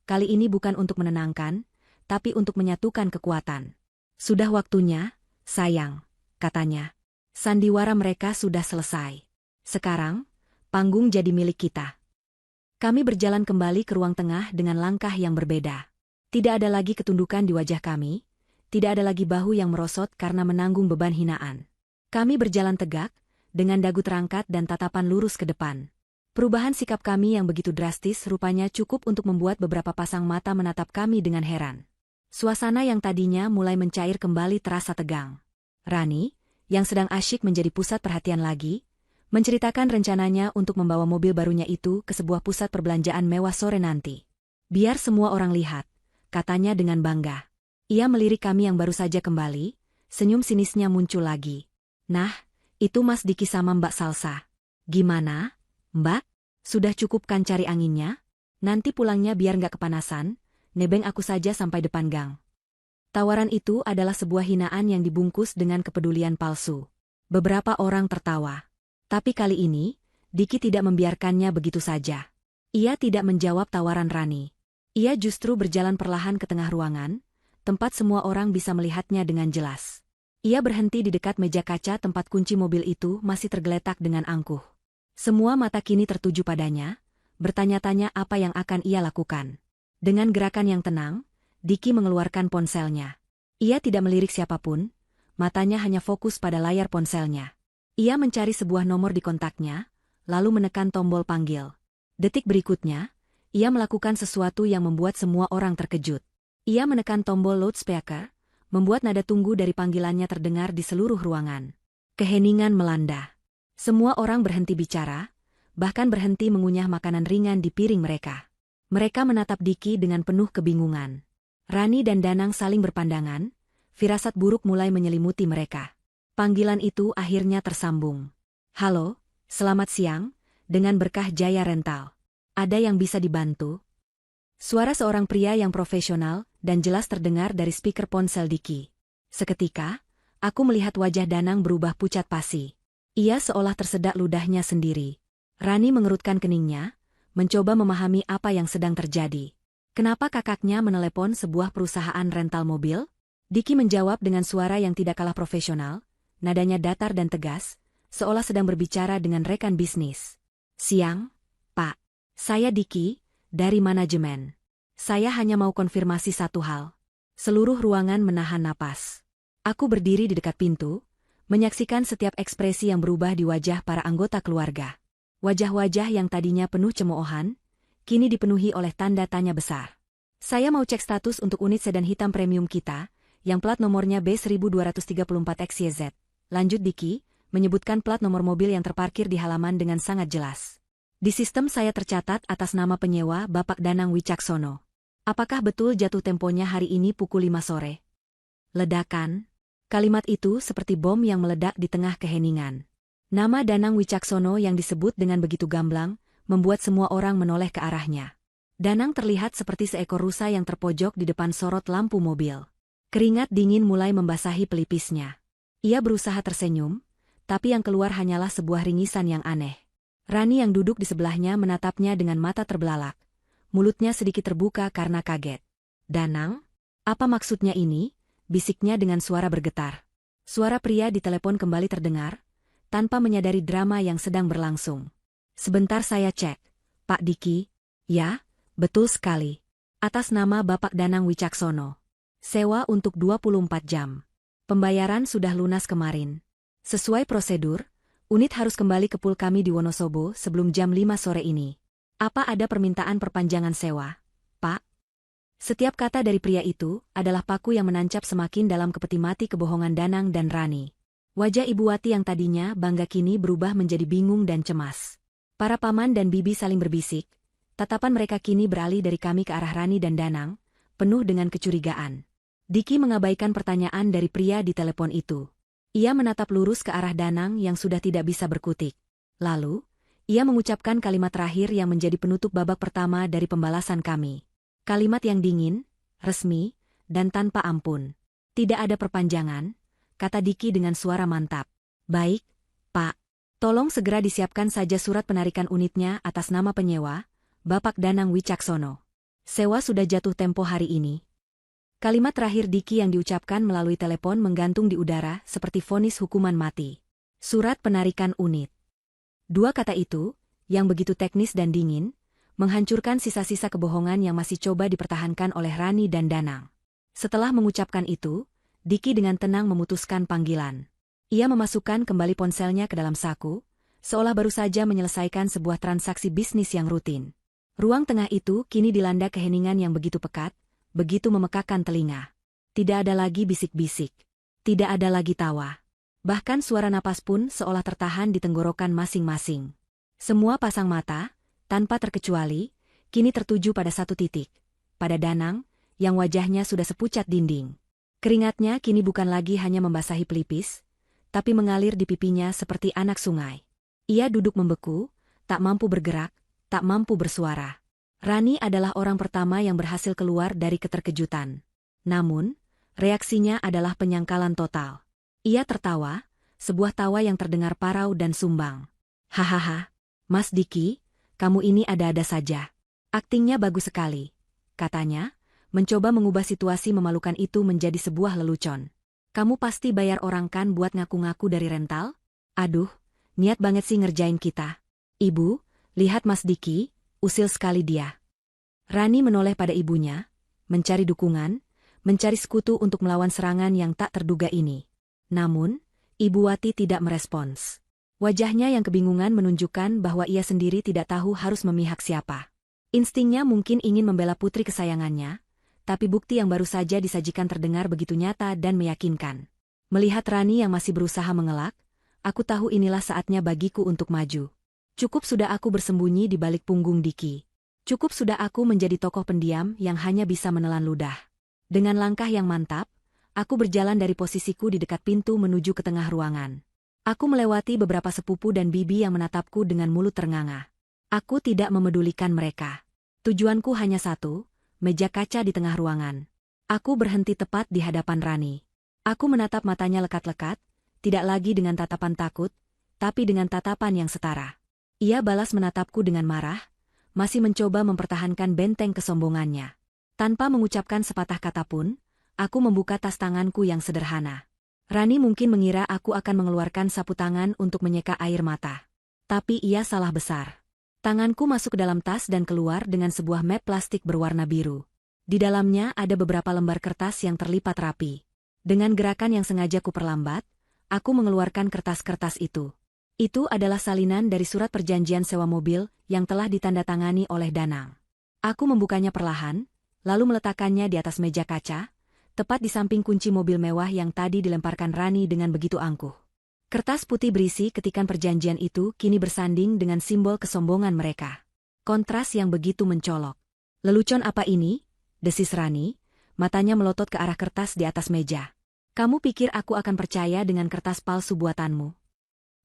Kali ini bukan untuk menenangkan, tapi untuk menyatukan kekuatan. Sudah waktunya, sayang, katanya. Sandiwara mereka sudah selesai. Sekarang, panggung jadi milik kita. Kami berjalan kembali ke ruang tengah dengan langkah yang berbeda. Tidak ada lagi ketundukan di wajah kami, tidak ada lagi bahu yang merosot karena menanggung beban hinaan. Kami berjalan tegak, dengan dagu terangkat dan tatapan lurus ke depan. Perubahan sikap kami yang begitu drastis rupanya cukup untuk membuat beberapa pasang mata menatap kami dengan heran. Suasana yang tadinya mulai mencair kembali terasa tegang. Rani, yang sedang asyik menjadi pusat perhatian lagi, menceritakan rencananya untuk membawa mobil barunya itu ke sebuah pusat perbelanjaan mewah sore nanti. Biar semua orang lihat, katanya dengan bangga. Ia melirik kami yang baru saja kembali, senyum sinisnya muncul lagi. Nah, itu Mas Diki sama Mbak Salsa. Gimana, Mbak? Sudah cukup kan cari anginnya? Nanti pulangnya biar nggak kepanasan, nebeng aku saja sampai depan gang. Tawaran itu adalah sebuah hinaan yang dibungkus dengan kepedulian palsu. Beberapa orang tertawa. Tapi kali ini, Diki tidak membiarkannya begitu saja. Ia tidak menjawab tawaran Rani. Ia justru berjalan perlahan ke tengah ruangan, tempat semua orang bisa melihatnya dengan jelas. Ia berhenti di dekat meja kaca tempat kunci mobil itu masih tergeletak dengan angkuh. Semua mata kini tertuju padanya, bertanya-tanya apa yang akan ia lakukan. Dengan gerakan yang tenang, Diki mengeluarkan ponselnya. Ia tidak melirik siapapun, matanya hanya fokus pada layar ponselnya. Ia mencari sebuah nomor di kontaknya, lalu menekan tombol panggil. Detik berikutnya, ia melakukan sesuatu yang membuat semua orang terkejut. Ia menekan tombol loudspeaker, membuat nada tunggu dari panggilannya terdengar di seluruh ruangan. Keheningan melanda. Semua orang berhenti bicara, bahkan berhenti mengunyah makanan ringan di piring mereka. Mereka menatap Diki dengan penuh kebingungan. Rani dan Danang saling berpandangan, firasat buruk mulai menyelimuti mereka. Panggilan itu akhirnya tersambung. Halo, selamat siang, dengan Berkah Jaya Rental. Ada yang bisa dibantu? Suara seorang pria yang profesional dan jelas terdengar dari speaker ponsel Diki. Seketika, aku melihat wajah Danang berubah pucat pasi. Ia seolah tersedak ludahnya sendiri. Rani mengerutkan keningnya, mencoba memahami apa yang sedang terjadi. Kenapa kakaknya menelepon sebuah perusahaan rental mobil? Diki menjawab dengan suara yang tidak kalah profesional, nadanya datar dan tegas, seolah sedang berbicara dengan rekan bisnis. Siang, Pak. Saya Diki, dari manajemen. Saya hanya mau konfirmasi satu hal. Seluruh ruangan menahan napas. Aku berdiri di dekat pintu, menyaksikan setiap ekspresi yang berubah di wajah para anggota keluarga. Wajah-wajah yang tadinya penuh cemoohan, kini dipenuhi oleh tanda tanya besar. Saya mau cek status untuk unit sedan hitam premium kita, yang plat nomornya B1234XYZ. Lanjut Diki, menyebutkan plat nomor mobil yang terparkir di halaman dengan sangat jelas. Di sistem saya tercatat atas nama penyewa Bapak Danang Wicaksono. Apakah betul jatuh temponya hari ini pukul 5 sore? Ledakan. Kalimat itu seperti bom yang meledak di tengah keheningan. Nama Danang Wicaksono yang disebut dengan begitu gamblang, membuat semua orang menoleh ke arahnya. Danang terlihat seperti seekor rusa yang terpojok di depan sorot lampu mobil. Keringat dingin mulai membasahi pelipisnya. Ia berusaha tersenyum, tapi yang keluar hanyalah sebuah ringisan yang aneh. Rani yang duduk di sebelahnya menatapnya dengan mata terbelalak. Mulutnya sedikit terbuka karena kaget. Danang? Apa maksudnya ini? Bisiknya dengan suara bergetar. Suara pria di telepon kembali terdengar, tanpa menyadari drama yang sedang berlangsung. Sebentar saya cek. Pak Diki? Ya, betul sekali. Atas nama Bapak Danang Wicaksono. Sewa untuk 24 jam. Pembayaran sudah lunas kemarin. Sesuai prosedur, unit harus kembali ke pool kami di Wonosobo sebelum jam 5 sore ini. Apa ada permintaan perpanjangan sewa, Pak? Setiap kata dari pria itu adalah paku yang menancap semakin dalam ke peti mati kebohongan Danang dan Rani. Wajah Ibu Wati yang tadinya bangga kini berubah menjadi bingung dan cemas. Para paman dan bibi saling berbisik, tatapan mereka kini beralih dari kami ke arah Rani dan Danang, penuh dengan kecurigaan. Diki mengabaikan pertanyaan dari pria di telepon itu. Ia menatap lurus ke arah Danang yang sudah tidak bisa berkutik. Lalu, ia mengucapkan kalimat terakhir yang menjadi penutup babak pertama dari pembalasan kami. Kalimat yang dingin, resmi, dan tanpa ampun. Tidak ada perpanjangan, kata Diki dengan suara mantap. Baik, Pak. Tolong segera disiapkan saja surat penarikan unitnya atas nama penyewa, Bapak Danang Wicaksono. Sewa sudah jatuh tempo hari ini. Kalimat terakhir Diki yang diucapkan melalui telepon menggantung di udara seperti vonis hukuman mati. Surat penarikan unit. Dua kata itu, yang begitu teknis dan dingin, menghancurkan sisa-sisa kebohongan yang masih coba dipertahankan oleh Rani dan Danang. Setelah mengucapkan itu, Diki dengan tenang memutuskan panggilan. Ia memasukkan kembali ponselnya ke dalam saku, seolah baru saja menyelesaikan sebuah transaksi bisnis yang rutin. Ruang tengah itu kini dilanda keheningan yang begitu pekat, begitu memekakkan telinga. Tidak ada lagi bisik-bisik. Tidak ada lagi tawa. Bahkan suara napas pun seolah tertahan di tenggorokan masing-masing. Semua pasang mata, tanpa terkecuali, kini tertuju pada satu titik. Pada Danang, yang wajahnya sudah sepucat dinding. Keringatnya kini bukan lagi hanya membasahi pelipis, tapi mengalir di pipinya seperti anak sungai. Ia duduk membeku, tak mampu bergerak, tak mampu bersuara. Rani adalah orang pertama yang berhasil keluar dari keterkejutan. Namun, reaksinya adalah penyangkalan total. Ia tertawa, sebuah tawa yang terdengar parau dan sumbang. Hahaha, Mas Diki, kamu ini ada-ada saja. Aktingnya bagus sekali, katanya, mencoba mengubah situasi memalukan itu menjadi sebuah lelucon. Kamu pasti bayar orang kan buat ngaku-ngaku dari rental? Aduh, niat banget sih ngerjain kita. Ibu, lihat Mas Diki, usil sekali dia. Rani menoleh pada ibunya, mencari dukungan, mencari sekutu untuk melawan serangan yang tak terduga ini. Namun, Ibu Wati tidak merespons. Wajahnya yang kebingungan menunjukkan bahwa ia sendiri tidak tahu harus memihak siapa. Instingnya mungkin ingin membela putri kesayangannya, tapi bukti yang baru saja disajikan terdengar begitu nyata dan meyakinkan. Melihat Rani yang masih berusaha mengelak, aku tahu inilah saatnya bagiku untuk maju. Cukup sudah aku bersembunyi di balik punggung Diki. Cukup sudah aku menjadi tokoh pendiam yang hanya bisa menelan ludah. Dengan langkah yang mantap, aku berjalan dari posisiku di dekat pintu menuju ke tengah ruangan. Aku melewati beberapa sepupu dan bibi yang menatapku dengan mulut ternganga. Aku tidak memedulikan mereka. Tujuanku hanya satu, meja kaca di tengah ruangan. Aku berhenti tepat di hadapan Rani. Aku menatap matanya lekat-lekat, tidak lagi dengan tatapan takut, tapi dengan tatapan yang setara. Ia balas menatapku dengan marah, masih mencoba mempertahankan benteng kesombongannya. Tanpa mengucapkan sepatah kata pun, aku membuka tas tanganku yang sederhana. Rani mungkin mengira aku akan mengeluarkan sapu tangan untuk menyeka air mata. Tapi ia salah besar. Tanganku masuk ke dalam tas dan keluar dengan sebuah map plastik berwarna biru. Di dalamnya ada beberapa lembar kertas yang terlipat rapi. Dengan gerakan yang sengaja kuperlambat, aku mengeluarkan kertas-kertas itu. Itu adalah salinan dari surat perjanjian sewa mobil yang telah ditandatangani oleh Danang. Aku membukanya perlahan, lalu meletakkannya di atas meja kaca, tepat di samping kunci mobil mewah yang tadi dilemparkan Rani dengan begitu angkuh. Kertas putih berisi ketikan perjanjian itu kini bersanding dengan simbol kesombongan mereka. Kontras yang begitu mencolok. Lelucon apa ini? Desis Rani, matanya melotot ke arah kertas di atas meja. Kamu pikir aku akan percaya dengan kertas palsu buatanmu?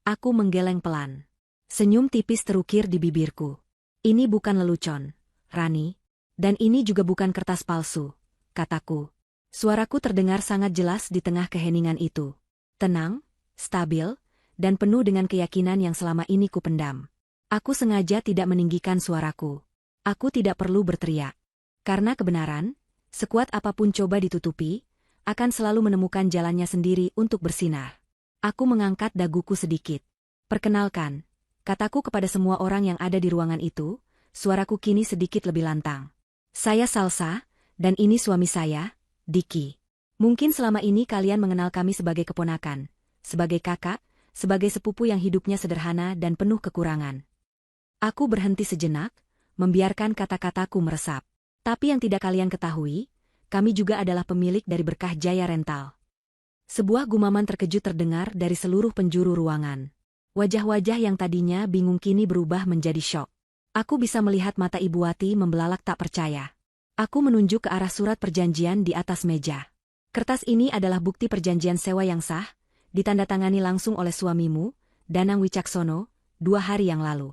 Aku menggeleng pelan. Senyum tipis terukir di bibirku. Ini bukan lelucon, Rani. Dan ini juga bukan kertas palsu, kataku. Suaraku terdengar sangat jelas di tengah keheningan itu. Tenang, stabil, dan penuh dengan keyakinan yang selama ini kupendam. Aku sengaja tidak meninggikan suaraku. Aku tidak perlu berteriak. Karena kebenaran, sekuat apapun coba ditutupi, akan selalu menemukan jalannya sendiri untuk bersinar. Aku mengangkat daguku sedikit. Perkenalkan, kataku kepada semua orang yang ada di ruangan itu, suaraku kini sedikit lebih lantang. Saya Salsa, dan ini suami saya, Diki. Mungkin selama ini kalian mengenal kami sebagai keponakan, sebagai kakak, sebagai sepupu yang hidupnya sederhana dan penuh kekurangan. Aku berhenti sejenak, membiarkan kata-kataku meresap. Tapi yang tidak kalian ketahui, kami juga adalah pemilik dari Berkah Jaya Rental. Sebuah gumaman terkejut terdengar dari seluruh penjuru ruangan. Wajah-wajah yang tadinya bingung kini berubah menjadi syok. Aku bisa melihat mata Ibu Wati membelalak tak percaya. Aku menunjuk ke arah surat perjanjian di atas meja. Kertas ini adalah bukti perjanjian sewa yang sah, ditandatangani langsung oleh suamimu, Danang Wicaksono, 2 hari yang lalu.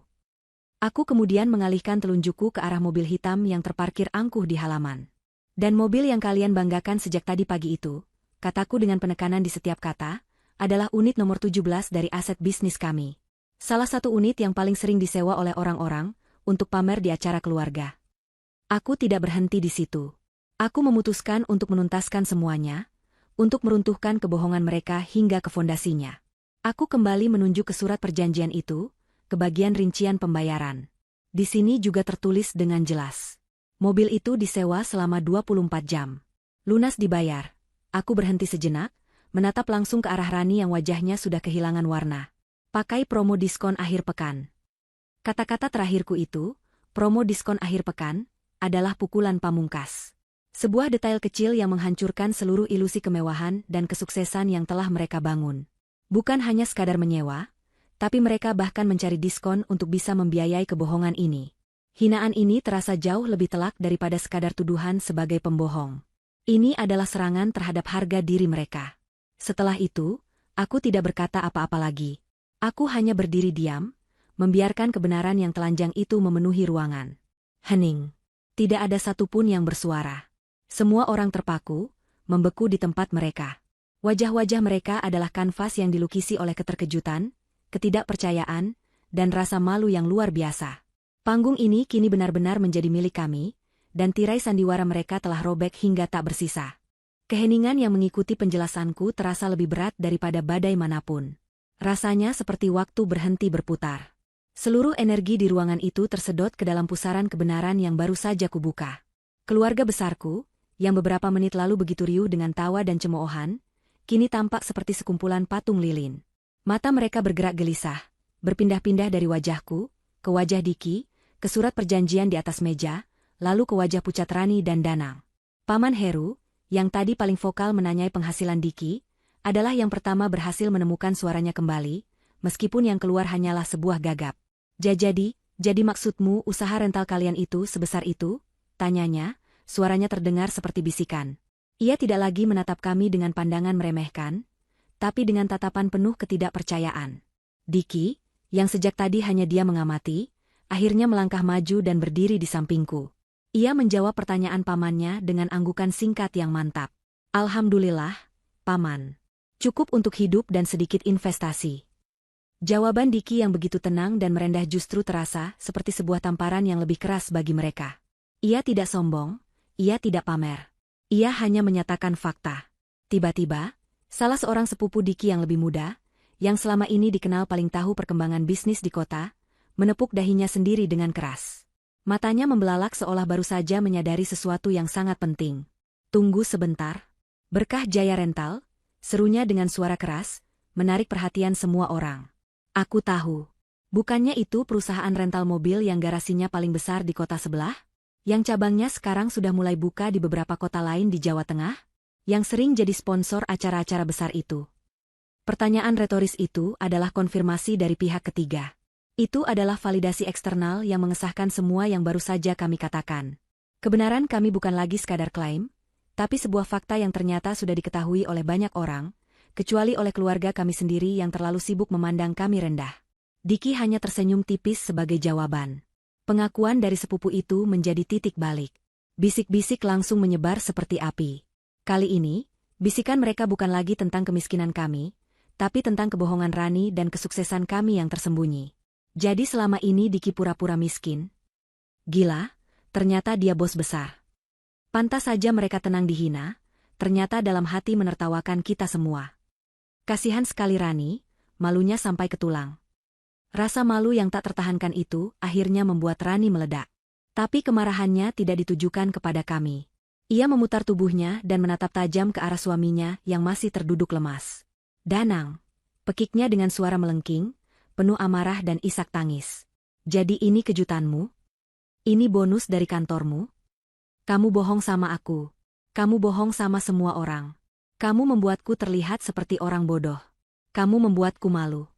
Aku kemudian mengalihkan telunjukku ke arah mobil hitam yang terparkir angkuh di halaman. Dan mobil yang kalian banggakan sejak tadi pagi itu, kataku dengan penekanan di setiap kata, adalah unit nomor 17 dari aset bisnis kami. Salah satu unit yang paling sering disewa oleh orang-orang, untuk pamer di acara keluarga. Aku tidak berhenti di situ. Aku memutuskan untuk menuntaskan semuanya, untuk meruntuhkan kebohongan mereka hingga ke fondasinya. Aku kembali menunjuk ke surat perjanjian itu, ke bagian rincian pembayaran. Di sini juga tertulis dengan jelas. Mobil itu disewa selama 24 jam. Lunas dibayar. Aku berhenti sejenak, menatap langsung ke arah Rani yang wajahnya sudah kehilangan warna. Pakai promo diskon akhir pekan. Kata-kata terakhirku itu, promo diskon akhir pekan, adalah pukulan pamungkas. Sebuah detail kecil yang menghancurkan seluruh ilusi kemewahan dan kesuksesan yang telah mereka bangun. Bukan hanya sekadar menyewa, tapi mereka bahkan mencari diskon untuk bisa membiayai kebohongan ini. Hinaan ini terasa jauh lebih telak daripada sekadar tuduhan sebagai pembohong. Ini adalah serangan terhadap harga diri mereka. Setelah itu, aku tidak berkata apa-apa lagi. Aku hanya berdiri diam, membiarkan kebenaran yang telanjang itu memenuhi ruangan. Hening. Tidak ada satupun yang bersuara. Semua orang terpaku, membeku di tempat mereka. Wajah-wajah mereka adalah kanvas yang dilukisi oleh keterkejutan, ketidakpercayaan, dan rasa malu yang luar biasa. Panggung ini kini benar-benar menjadi milik kami, dan tirai sandiwara mereka telah robek hingga tak bersisa. Keheningan yang mengikuti penjelasanku terasa lebih berat daripada badai manapun. Rasanya seperti waktu berhenti berputar. Seluruh energi di ruangan itu tersedot ke dalam pusaran kebenaran yang baru saja kubuka. Keluarga besarku, yang beberapa menit lalu begitu riuh dengan tawa dan cemoohan, kini tampak seperti sekumpulan patung lilin. Mata mereka bergerak gelisah, berpindah-pindah dari wajahku, ke wajah Diki, ke surat perjanjian di atas meja, lalu ke wajah pucat Rani dan Danang. Paman Heru, yang tadi paling vokal menanyai penghasilan Diki, adalah yang pertama berhasil menemukan suaranya kembali, meskipun yang keluar hanyalah sebuah gagap. Jadi maksudmu usaha rental kalian itu sebesar itu? Tanyanya, suaranya terdengar seperti bisikan. Ia tidak lagi menatap kami dengan pandangan meremehkan, tapi dengan tatapan penuh ketidakpercayaan. Diki, yang sejak tadi hanya dia mengamati, akhirnya melangkah maju dan berdiri di sampingku. Ia menjawab pertanyaan pamannya dengan anggukan singkat yang mantap. Alhamdulillah, Paman. Cukup untuk hidup dan sedikit investasi. Jawaban Diki yang begitu tenang dan merendah justru terasa seperti sebuah tamparan yang lebih keras bagi mereka. Ia tidak sombong, ia tidak pamer. Ia hanya menyatakan fakta. Tiba-tiba, salah seorang sepupu Diki yang lebih muda, yang selama ini dikenal paling tahu perkembangan bisnis di kota, menepuk dahinya sendiri dengan keras. Matanya membelalak seolah baru saja menyadari sesuatu yang sangat penting. Tunggu sebentar. Berkah Jaya Rental, serunya dengan suara keras, menarik perhatian semua orang. Aku tahu. Bukannya itu perusahaan rental mobil yang garasinya paling besar di kota sebelah? Yang cabangnya sekarang sudah mulai buka di beberapa kota lain di Jawa Tengah? Yang sering jadi sponsor acara-acara besar itu. Pertanyaan retoris itu adalah konfirmasi dari pihak ketiga. Itu adalah validasi eksternal yang mengesahkan semua yang baru saja kami katakan. Kebenaran kami bukan lagi sekadar klaim, tapi sebuah fakta yang ternyata sudah diketahui oleh banyak orang, kecuali oleh keluarga kami sendiri yang terlalu sibuk memandang kami rendah. Diki hanya tersenyum tipis sebagai jawaban. Pengakuan dari sepupu itu menjadi titik balik. Bisik-bisik langsung menyebar seperti api. Kali ini, bisikan mereka bukan lagi tentang kemiskinan kami, tapi tentang kebohongan Rani dan kesuksesan kami yang tersembunyi. Jadi selama ini Diki pura-pura miskin? Gila, ternyata dia bos besar. Pantas saja mereka tenang dihina, ternyata dalam hati menertawakan kita semua. Kasihan sekali Rani, malunya sampai ke tulang. Rasa malu yang tak tertahankan itu akhirnya membuat Rani meledak. Tapi kemarahannya tidak ditujukan kepada kami. Ia memutar tubuhnya dan menatap tajam ke arah suaminya yang masih terduduk lemas. Danang, pekiknya dengan suara melengking, penuh amarah dan isak tangis. Jadi ini kejutanmu? Ini bonus dari kantormu? Kamu bohong sama aku. Kamu bohong sama semua orang. Kamu membuatku terlihat seperti orang bodoh. Kamu membuatku malu.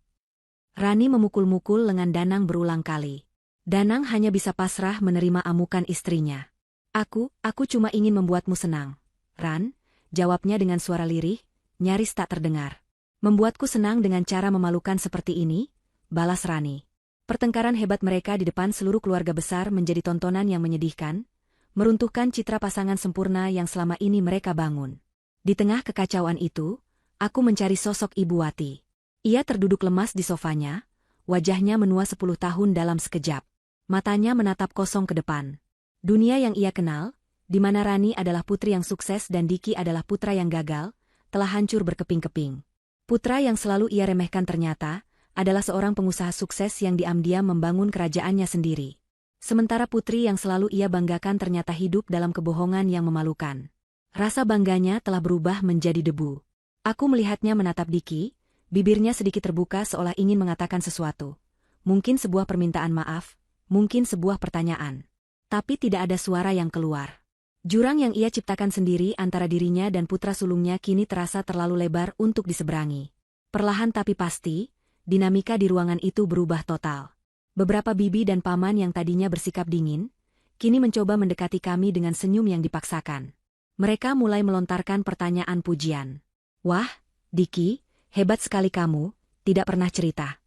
Rani memukul-mukul lengan Danang berulang kali. Danang hanya bisa pasrah menerima amukan istrinya. Aku cuma ingin membuatmu senang. Ran, jawabnya dengan suara lirih, nyaris tak terdengar. Membuatku senang dengan cara memalukan seperti ini, balas Rani. Pertengkaran hebat mereka di depan seluruh keluarga besar menjadi tontonan yang menyedihkan, meruntuhkan citra pasangan sempurna yang selama ini mereka bangun. Di tengah kekacauan itu, aku mencari sosok Ibu Wati. Ia terduduk lemas di sofanya, wajahnya menua 10 tahun dalam sekejap. Matanya menatap kosong ke depan. Dunia yang ia kenal, di mana Rani adalah putri yang sukses dan Diki adalah putra yang gagal, telah hancur berkeping-keping. Putra yang selalu ia remehkan ternyata adalah seorang pengusaha sukses yang diam-diam membangun kerajaannya sendiri. Sementara putri yang selalu ia banggakan ternyata hidup dalam kebohongan yang memalukan. Rasa bangganya telah berubah menjadi debu. Aku melihatnya menatap Diki, Bibirnya sedikit terbuka seolah ingin mengatakan sesuatu. Mungkin sebuah permintaan maaf, mungkin sebuah pertanyaan. Tapi tidak ada suara yang keluar. Jurang yang ia ciptakan sendiri antara dirinya dan putra sulungnya kini terasa terlalu lebar untuk diseberangi. Perlahan tapi pasti, dinamika di ruangan itu berubah total. Beberapa bibi dan paman yang tadinya bersikap dingin, kini mencoba mendekati kami dengan senyum yang dipaksakan. Mereka mulai melontarkan pertanyaan pujian. Wah, Diki, hebat sekali kamu, tidak pernah cerita.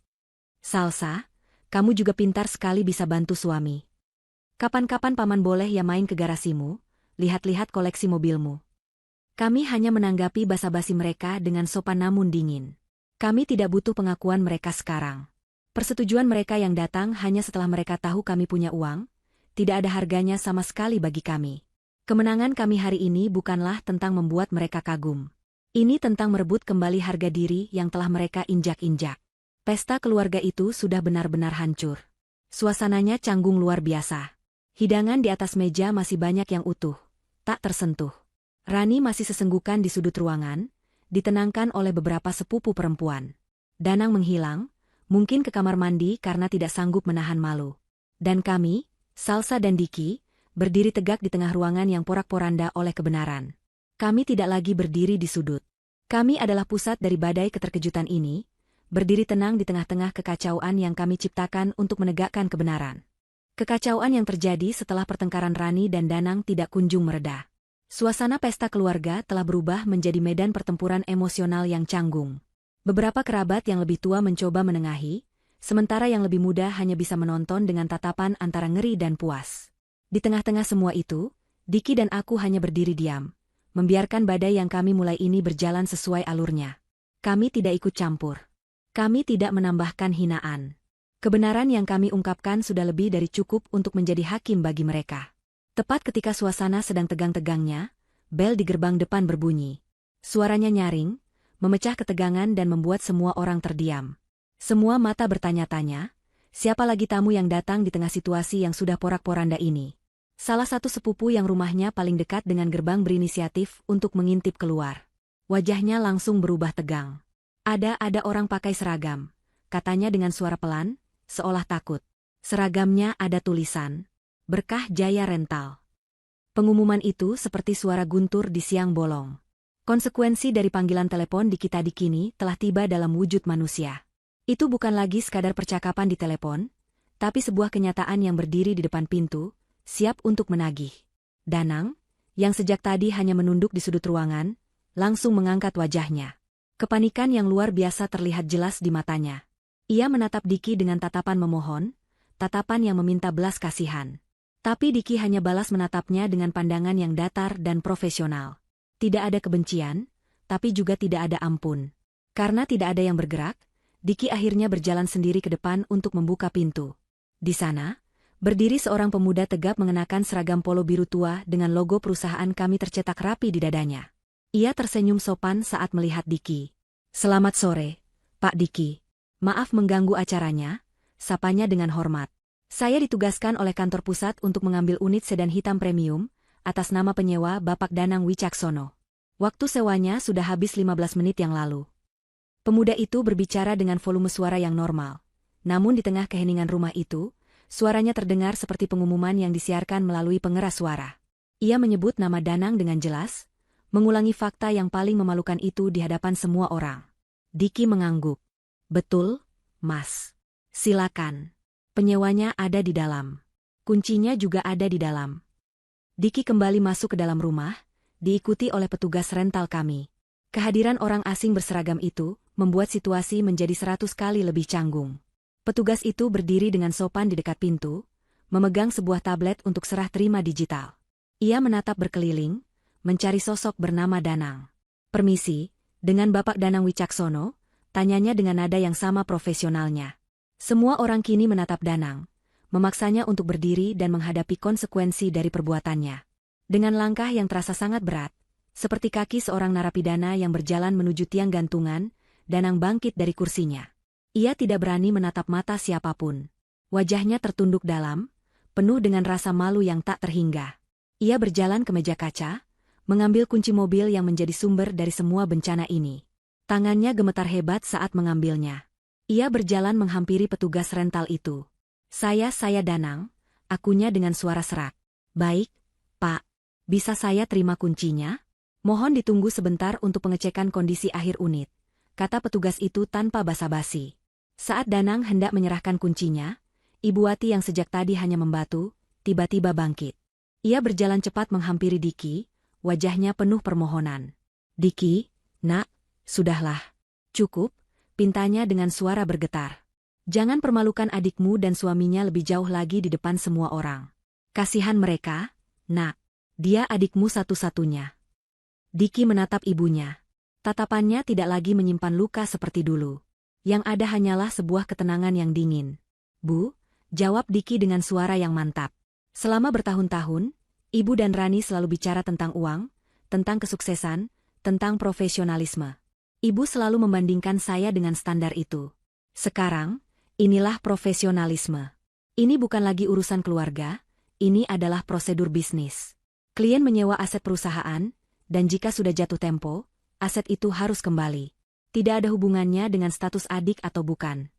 Salsa, kamu juga pintar sekali bisa bantu suami. Kapan-kapan paman boleh ya main ke garasimu, lihat-lihat koleksi mobilmu. Kami hanya menanggapi basa-basi mereka dengan sopan namun dingin. Kami tidak butuh pengakuan mereka sekarang. Persetujuan mereka yang datang hanya setelah mereka tahu kami punya uang, tidak ada harganya sama sekali bagi kami. Kemenangan kami hari ini bukanlah tentang membuat mereka kagum. Ini tentang merebut kembali harga diri yang telah mereka injak-injak. Pesta keluarga itu sudah benar-benar hancur. Suasananya canggung luar biasa. Hidangan di atas meja masih banyak yang utuh, tak tersentuh. Rani masih sesenggukan di sudut ruangan, ditenangkan oleh beberapa sepupu perempuan. Danang menghilang, mungkin ke kamar mandi karena tidak sanggup menahan malu. Dan kami, Salsa dan Diki, berdiri tegak di tengah ruangan yang porak-poranda oleh kebenaran. Kami tidak lagi berdiri di sudut. Kami adalah pusat dari badai keterkejutan ini, berdiri tenang di tengah-tengah kekacauan yang kami ciptakan untuk menegakkan kebenaran. Kekacauan yang terjadi setelah pertengkaran Rani dan Danang tidak kunjung mereda. Suasana pesta keluarga telah berubah menjadi medan pertempuran emosional yang canggung. Beberapa kerabat yang lebih tua mencoba menengahi, sementara yang lebih muda hanya bisa menonton dengan tatapan antara ngeri dan puas. Di tengah-tengah semua itu, Diki dan aku hanya berdiri diam, membiarkan badai yang kami mulai ini berjalan sesuai alurnya. Kami tidak ikut campur. Kami tidak menambahkan hinaan. Kebenaran yang kami ungkapkan sudah lebih dari cukup untuk menjadi hakim bagi mereka. Tepat ketika suasana sedang tegang-tegangnya, bel di gerbang depan berbunyi. Suaranya nyaring, memecah ketegangan dan membuat semua orang terdiam. Semua mata bertanya-tanya, siapa lagi tamu yang datang di tengah situasi yang sudah porak-poranda ini? Salah satu sepupu yang rumahnya paling dekat dengan gerbang berinisiatif untuk mengintip keluar. Wajahnya langsung berubah tegang. Ada orang pakai seragam, katanya dengan suara pelan, seolah takut. Seragamnya ada tulisan, Berkah Jaya Rental. Pengumuman itu seperti suara guntur di siang bolong. Konsekuensi dari panggilan telepon di kita di kini telah tiba dalam wujud manusia. Itu bukan lagi sekadar percakapan di telepon, tapi sebuah kenyataan yang berdiri di depan pintu, siap untuk menagih. Danang, yang sejak tadi hanya menunduk di sudut ruangan, langsung mengangkat wajahnya. Kepanikan yang luar biasa terlihat jelas di matanya. Ia menatap Diki dengan tatapan memohon, tatapan yang meminta belas kasihan. Tapi Diki hanya balas menatapnya dengan pandangan yang datar dan profesional. Tidak ada kebencian, tapi juga tidak ada ampun. Karena tidak ada yang bergerak, Diki akhirnya berjalan sendiri ke depan untuk membuka pintu. Di sana, berdiri seorang pemuda tegap mengenakan seragam polo biru tua dengan logo perusahaan kami tercetak rapi di dadanya. Ia tersenyum sopan saat melihat Diki. Selamat sore, Pak Diki. Maaf mengganggu acaranya, sapanya dengan hormat. Saya ditugaskan oleh kantor pusat untuk mengambil unit sedan hitam premium, atas nama penyewa Bapak Danang Wicaksono. Waktu sewanya sudah habis 15 menit yang lalu. Pemuda itu berbicara dengan volume suara yang normal. Namun di tengah keheningan rumah itu, suaranya terdengar seperti pengumuman yang disiarkan melalui pengeras suara. Ia menyebut nama Danang dengan jelas, mengulangi fakta yang paling memalukan itu di hadapan semua orang. Diki mengangguk. Betul, Mas. Silakan. Penyewanya ada di dalam. Kuncinya juga ada di dalam. Diki kembali masuk ke dalam rumah, diikuti oleh petugas rental kami. Kehadiran orang asing berseragam itu membuat situasi menjadi 100 kali lebih canggung. Petugas itu berdiri dengan sopan di dekat pintu, memegang sebuah tablet untuk serah terima digital. Ia menatap berkeliling, mencari sosok bernama Danang. Permisi, dengan Bapak Danang Wicaksono, tanyanya dengan nada yang sama profesionalnya. Semua orang kini menatap Danang, memaksanya untuk berdiri dan menghadapi konsekuensi dari perbuatannya. Dengan langkah yang terasa sangat berat, seperti kaki seorang narapidana yang berjalan menuju tiang gantungan, Danang bangkit dari kursinya. Ia tidak berani menatap mata siapapun. Wajahnya tertunduk dalam, penuh dengan rasa malu yang tak terhingga. Ia berjalan ke meja kaca, mengambil kunci mobil yang menjadi sumber dari semua bencana ini. Tangannya gemetar hebat saat mengambilnya. Ia berjalan menghampiri petugas rental itu. Saya Danang, akunya dengan suara serak. Baik, Pak. Bisa saya terima kuncinya? Mohon ditunggu sebentar untuk pengecekan kondisi akhir unit, kata petugas itu tanpa basa-basi. Saat Danang hendak menyerahkan kuncinya, Ibu Wati yang sejak tadi hanya membatu, tiba-tiba bangkit. Ia berjalan cepat menghampiri Diki, wajahnya penuh permohonan. Diki, nak, sudahlah. Cukup, pintanya dengan suara bergetar. Jangan permalukan adikmu dan suaminya lebih jauh lagi di depan semua orang. Kasihan mereka, nak. Dia adikmu satu-satunya. Diki menatap ibunya. Tatapannya tidak lagi menyimpan luka seperti dulu. Yang ada hanyalah sebuah ketenangan yang dingin. Bu, jawab Diki dengan suara yang mantap. Selama bertahun-tahun, Ibu dan Rani selalu bicara tentang uang, tentang kesuksesan, tentang profesionalisme. Ibu selalu membandingkan saya dengan standar itu. Sekarang, inilah profesionalisme. Ini bukan lagi urusan keluarga, ini adalah prosedur bisnis. Klien menyewa aset perusahaan, dan jika sudah jatuh tempo, aset itu harus kembali. Tidak ada hubungannya dengan status adik atau bukan.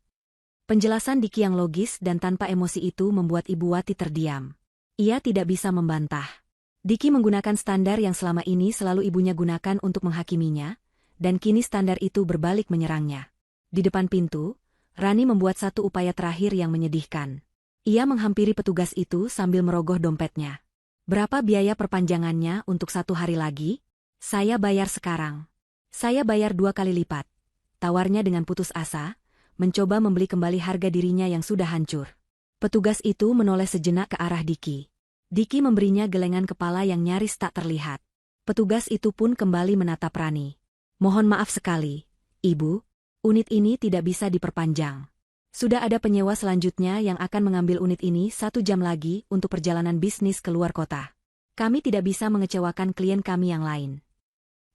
Penjelasan Diki yang logis dan tanpa emosi itu membuat Ibu Wati terdiam. Ia tidak bisa membantah. Diki menggunakan standar yang selama ini selalu ibunya gunakan untuk menghakiminya, dan kini standar itu berbalik menyerangnya. Di depan pintu, Rani membuat satu upaya terakhir yang menyedihkan. Ia menghampiri petugas itu sambil merogoh dompetnya. Berapa biaya perpanjangannya untuk 1 hari lagi? Saya bayar sekarang. Saya bayar 2 kali lipat. Tawarnya dengan putus asa, mencoba membeli kembali harga dirinya yang sudah hancur. Petugas itu menoleh sejenak ke arah Diki. Diki memberinya gelengan kepala yang nyaris tak terlihat. Petugas itu pun kembali menatap Rani. Mohon maaf sekali, Ibu, unit ini tidak bisa diperpanjang. Sudah ada penyewa selanjutnya yang akan mengambil unit ini 1 jam lagi untuk perjalanan bisnis ke luar kota. Kami tidak bisa mengecewakan klien kami yang lain.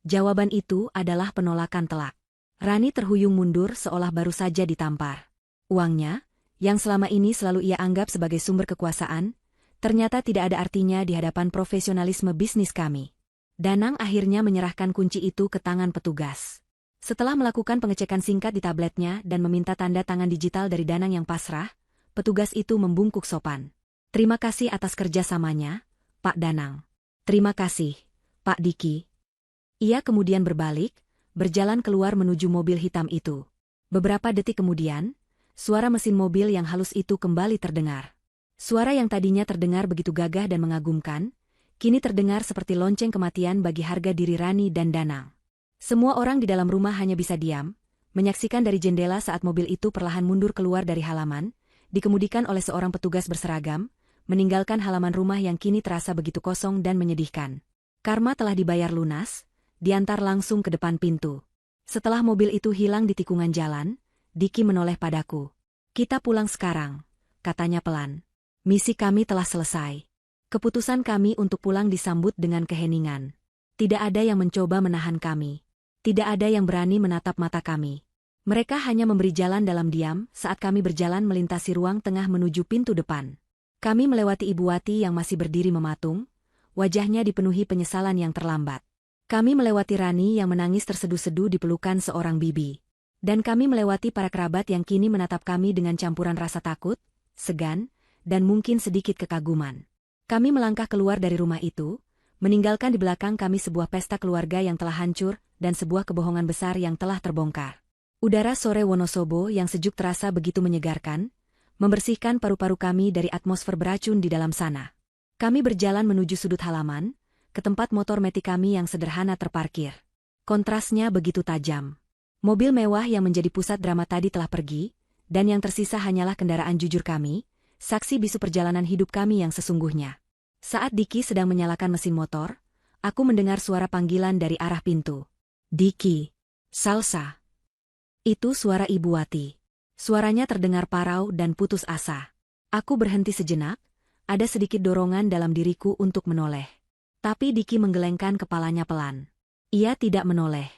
Jawaban itu adalah penolakan telak. Rani terhuyung mundur seolah baru saja ditampar. Uangnya, yang selama ini selalu ia anggap sebagai sumber kekuasaan, ternyata tidak ada artinya di hadapan profesionalisme bisnis kami. Danang akhirnya menyerahkan kunci itu ke tangan petugas. Setelah melakukan pengecekan singkat di tabletnya dan meminta tanda tangan digital dari Danang yang pasrah, petugas itu membungkuk sopan. Terima kasih atas kerjasamanya, Pak Danang. Terima kasih, Pak Diki. Ia kemudian berbalik, berjalan keluar menuju mobil hitam itu. Beberapa detik kemudian, suara mesin mobil yang halus itu kembali terdengar. Suara yang tadinya terdengar begitu gagah dan mengagumkan, kini terdengar seperti lonceng kematian bagi harga diri Rani dan Danang. Semua orang di dalam rumah hanya bisa diam, menyaksikan dari jendela saat mobil itu perlahan mundur keluar dari halaman, dikemudikan oleh seorang petugas berseragam, meninggalkan halaman rumah yang kini terasa begitu kosong dan menyedihkan. Karma telah dibayar lunas, diantar langsung ke depan pintu. Setelah mobil itu hilang di tikungan jalan, Diki menoleh padaku. Kita pulang sekarang, katanya pelan. Misi kami telah selesai. Keputusan kami untuk pulang disambut dengan keheningan. Tidak ada yang mencoba menahan kami. Tidak ada yang berani menatap mata kami. Mereka hanya memberi jalan dalam diam saat kami berjalan melintasi ruang tengah menuju pintu depan. Kami melewati Ibu Wati yang masih berdiri mematung, wajahnya dipenuhi penyesalan yang terlambat. Kami melewati Rani yang menangis terseduh-seduh di pelukan seorang bibi. Dan kami melewati para kerabat yang kini menatap kami dengan campuran rasa takut, segan, dan mungkin sedikit kekaguman. Kami melangkah keluar dari rumah itu, meninggalkan di belakang kami sebuah pesta keluarga yang telah hancur dan sebuah kebohongan besar yang telah terbongkar. Udara sore Wonosobo yang sejuk terasa begitu menyegarkan, membersihkan paru-paru kami dari atmosfer beracun di dalam sana. Kami berjalan menuju sudut halaman, ke tempat motor metik kami yang sederhana terparkir. Kontrasnya begitu tajam. Mobil mewah yang menjadi pusat drama tadi telah pergi, dan yang tersisa hanyalah kendaraan jujur kami, saksi bisu perjalanan hidup kami yang sesungguhnya. Saat Diki sedang menyalakan mesin motor, aku mendengar suara panggilan dari arah pintu. Diki, Salsa. Itu suara Ibu Wati. Suaranya terdengar parau dan putus asa. Aku berhenti sejenak, ada sedikit dorongan dalam diriku untuk menoleh. Tapi Diki menggelengkan kepalanya pelan. Ia tidak menoleh.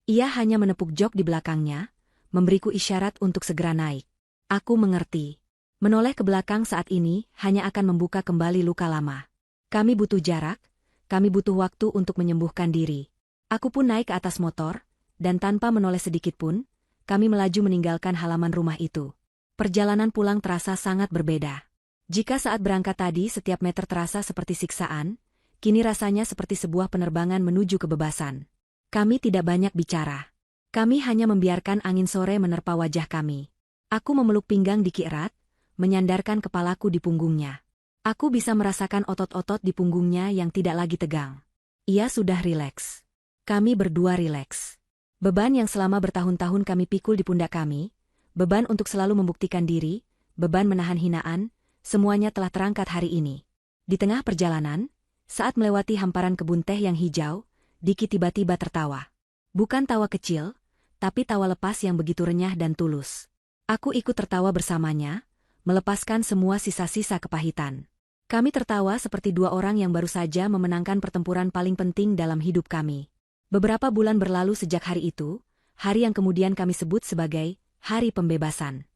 Ia hanya menepuk jok di belakangnya, memberiku isyarat untuk segera naik. Aku mengerti. Menoleh ke belakang saat ini hanya akan membuka kembali luka lama. Kami butuh jarak, kami butuh waktu untuk menyembuhkan diri. Aku pun naik ke atas motor, dan tanpa menoleh sedikit pun, kami melaju meninggalkan halaman rumah itu. Perjalanan pulang terasa sangat berbeda. Jika saat berangkat tadi setiap meter terasa seperti siksaan, kini rasanya seperti sebuah penerbangan menuju kebebasan. Kami tidak banyak bicara. Kami hanya membiarkan angin sore menerpa wajah kami. Aku memeluk pinggang Diki erat, menyandarkan kepalaku di punggungnya. Aku bisa merasakan otot-otot di punggungnya yang tidak lagi tegang. Ia sudah rileks. Kami berdua rileks. Beban yang selama bertahun-tahun kami pikul di pundak kami, beban untuk selalu membuktikan diri, beban menahan hinaan, semuanya telah terangkat hari ini. Di tengah perjalanan, saat melewati hamparan kebun teh yang hijau, Diki tiba-tiba tertawa. Bukan tawa kecil, tapi tawa lepas yang begitu renyah dan tulus. Aku ikut tertawa bersamanya, melepaskan semua sisa-sisa kepahitan. Kami tertawa seperti dua orang yang baru saja memenangkan pertempuran paling penting dalam hidup kami. Beberapa bulan berlalu sejak hari itu, hari yang kemudian kami sebut sebagai Hari Pembebasan.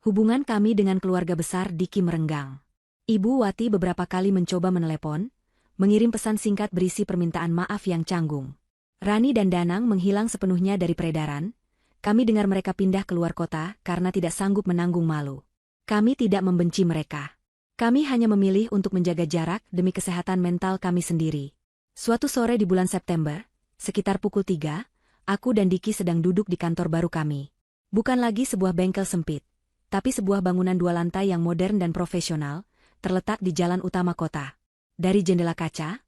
Hubungan kami dengan keluarga besar Diki merenggang. Ibu Wati beberapa kali mencoba menelepon, mengirim pesan singkat berisi permintaan maaf yang canggung. Rani dan Danang menghilang sepenuhnya dari peredaran. Kami dengar mereka pindah keluar kota karena tidak sanggup menanggung malu. Kami tidak membenci mereka. Kami hanya memilih untuk menjaga jarak demi kesehatan mental kami sendiri. Suatu sore di bulan September, sekitar pukul 3, aku dan Diki sedang duduk di kantor baru kami. Bukan lagi sebuah bengkel sempit, tapi sebuah bangunan 2 lantai yang modern dan profesional, terletak di jalan utama kota. Dari jendela kaca,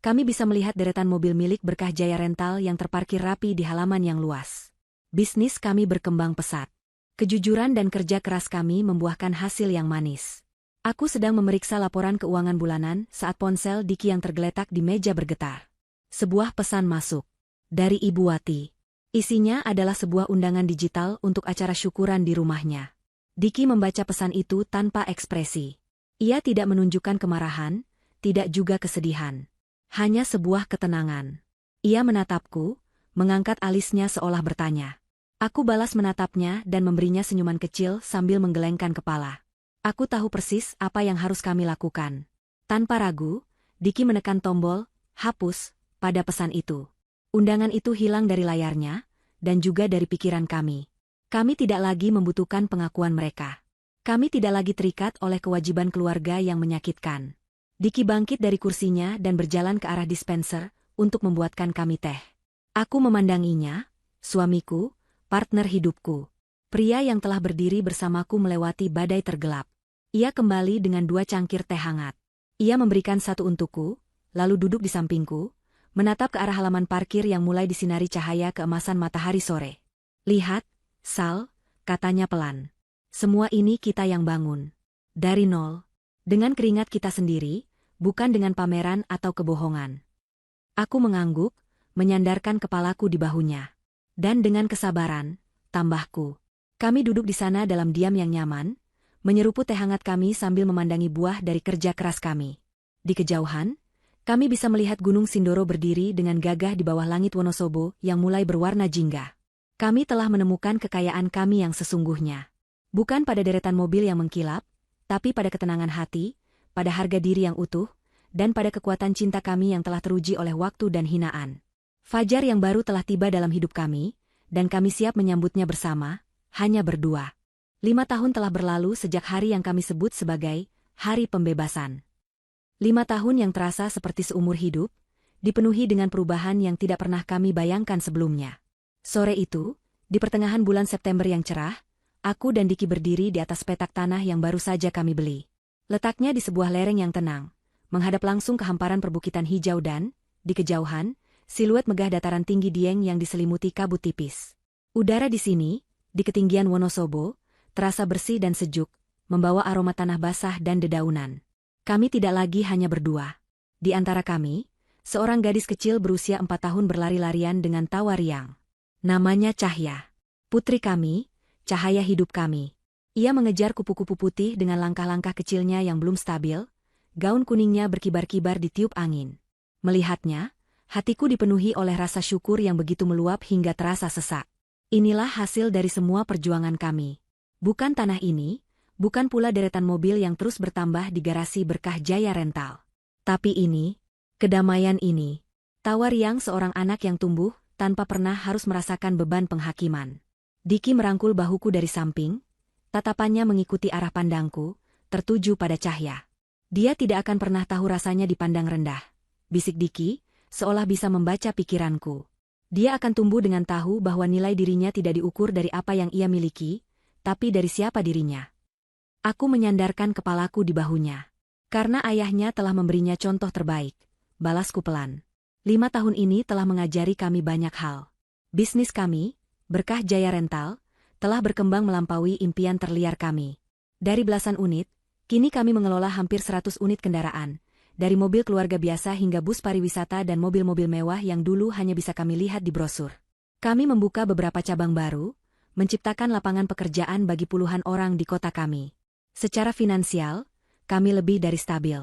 kami bisa melihat deretan mobil milik Berkah Jaya Rental yang terparkir rapi di halaman yang luas. Bisnis kami berkembang pesat. Kejujuran dan kerja keras kami membuahkan hasil yang manis. Aku sedang memeriksa laporan keuangan bulanan saat ponsel Diki yang tergeletak di meja bergetar. Sebuah pesan masuk. Dari Ibu Wati. Isinya adalah sebuah undangan digital untuk acara syukuran di rumahnya. Diki membaca pesan itu tanpa ekspresi. Ia tidak menunjukkan kemarahan, tidak juga kesedihan. Hanya sebuah ketenangan. Ia menatapku, mengangkat alisnya seolah bertanya. Aku balas menatapnya dan memberinya senyuman kecil sambil menggelengkan kepala. Aku tahu persis apa yang harus kami lakukan. Tanpa ragu, Diki menekan tombol hapus pada pesan itu. Undangan itu hilang dari layarnya, dan juga dari pikiran kami. Kami tidak lagi membutuhkan pengakuan mereka. Kami tidak lagi terikat oleh kewajiban keluarga yang menyakitkan. Diki bangkit dari kursinya dan berjalan ke arah dispenser untuk membuatkan kami teh. Aku memandanginya, suamiku, partner hidupku. Pria yang telah berdiri bersamaku melewati badai tergelap. Ia kembali dengan 2 cangkir teh hangat. Ia memberikan satu untukku, lalu duduk di sampingku, menatap ke arah halaman parkir yang mulai disinari cahaya keemasan matahari sore. Lihat, Sal, katanya pelan. Semua ini kita yang bangun. Dari nol. Dengan keringat kita sendiri, bukan dengan pameran atau kebohongan. Aku mengangguk, menyandarkan kepalaku di bahunya. Dan dengan kesabaran, tambahku. Kami duduk di sana dalam diam yang nyaman, menyeruput teh hangat kami sambil memandangi buah dari kerja keras kami. Di kejauhan, kami bisa melihat Gunung Sindoro berdiri dengan gagah di bawah langit Wonosobo yang mulai berwarna jingga. Kami telah menemukan kekayaan kami yang sesungguhnya. Bukan pada deretan mobil yang mengkilap, tapi pada ketenangan hati, pada harga diri yang utuh, dan pada kekuatan cinta kami yang telah teruji oleh waktu dan hinaan. Fajar yang baru telah tiba dalam hidup kami, dan kami siap menyambutnya bersama, hanya berdua. 5 tahun telah berlalu sejak hari yang kami sebut sebagai Hari Pembebasan. 5 tahun yang terasa seperti seumur hidup, dipenuhi dengan perubahan yang tidak pernah kami bayangkan sebelumnya. Sore itu, di pertengahan bulan September yang cerah, aku dan Diki berdiri di atas petak tanah yang baru saja kami beli. Letaknya di sebuah lereng yang tenang, menghadap langsung ke hamparan perbukitan hijau dan, di kejauhan, siluet megah dataran tinggi Dieng yang diselimuti kabut tipis. Udara di sini, di ketinggian Wonosobo, terasa bersih dan sejuk, membawa aroma tanah basah dan dedaunan. Kami tidak lagi hanya berdua. Di antara kami, seorang gadis kecil berusia 4 tahun berlari-larian dengan tawa riang. Namanya Cahya. Putri kami, cahaya hidup kami. Ia mengejar kupu-kupu putih dengan langkah-langkah kecilnya yang belum stabil, gaun kuningnya berkibar-kibar di tiup angin. Melihatnya, hatiku dipenuhi oleh rasa syukur yang begitu meluap hingga terasa sesak. Inilah hasil dari semua perjuangan kami. Bukan tanah ini, bukan pula deretan mobil yang terus bertambah di garasi Berkah Jaya Rental. Tapi ini, kedamaian ini, tawa riang seorang anak yang tumbuh tanpa pernah harus merasakan beban penghakiman. Diki merangkul bahuku dari samping, tatapannya mengikuti arah pandangku, tertuju pada Cahya. Dia tidak akan pernah tahu rasanya dipandang rendah, bisik Diki, seolah bisa membaca pikiranku. Dia akan tumbuh dengan tahu bahwa nilai dirinya tidak diukur dari apa yang ia miliki, tapi dari siapa dirinya. Aku menyandarkan kepalaku di bahunya. Karena ayahnya telah memberinya contoh terbaik, balasku pelan. 5 tahun ini telah mengajari kami banyak hal. Bisnis kami, Berkah Jaya Rental, telah berkembang melampaui impian terliar kami. Dari belasan unit, kini kami mengelola hampir 100 unit kendaraan, dari mobil keluarga biasa hingga bus pariwisata dan mobil-mobil mewah yang dulu hanya bisa kami lihat di brosur. Kami membuka beberapa cabang baru, menciptakan lapangan pekerjaan bagi puluhan orang di kota kami. Secara finansial, kami lebih dari stabil.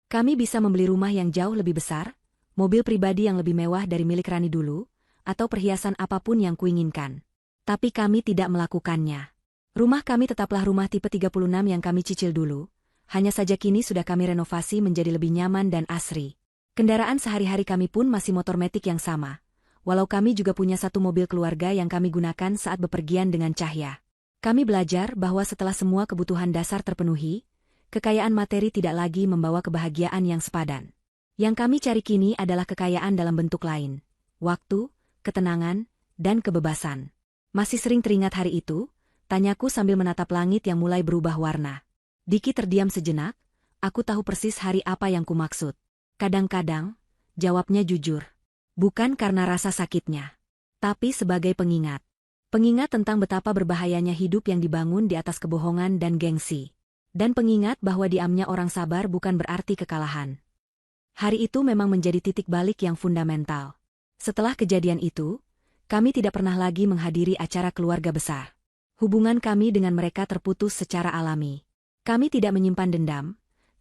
Kami bisa membeli rumah yang jauh lebih besar, mobil pribadi yang lebih mewah dari milik Rani dulu, atau perhiasan apapun yang kuinginkan. Tapi kami tidak melakukannya. Rumah kami tetaplah rumah tipe 36 yang kami cicil dulu, hanya saja kini sudah kami renovasi menjadi lebih nyaman dan asri. Kendaraan sehari-hari kami pun masih motor metik yang sama, walau kami juga punya satu mobil keluarga yang kami gunakan saat bepergian dengan Cahya. Kami belajar bahwa setelah semua kebutuhan dasar terpenuhi, kekayaan materi tidak lagi membawa kebahagiaan yang sepadan. Yang kami cari kini adalah kekayaan dalam bentuk lain, waktu, ketenangan, dan kebebasan. Masih sering teringat hari itu, tanyaku sambil menatap langit yang mulai berubah warna. Diki terdiam sejenak, aku tahu persis hari apa yang kumaksud. Kadang-kadang, jawabnya jujur. Bukan karena rasa sakitnya, tapi sebagai pengingat. Pengingat tentang betapa berbahayanya hidup yang dibangun di atas kebohongan dan gengsi. Dan pengingat bahwa diamnya orang sabar bukan berarti kekalahan. Hari itu memang menjadi titik balik yang fundamental. Setelah kejadian itu, kami tidak pernah lagi menghadiri acara keluarga besar. Hubungan kami dengan mereka terputus secara alami. Kami tidak menyimpan dendam,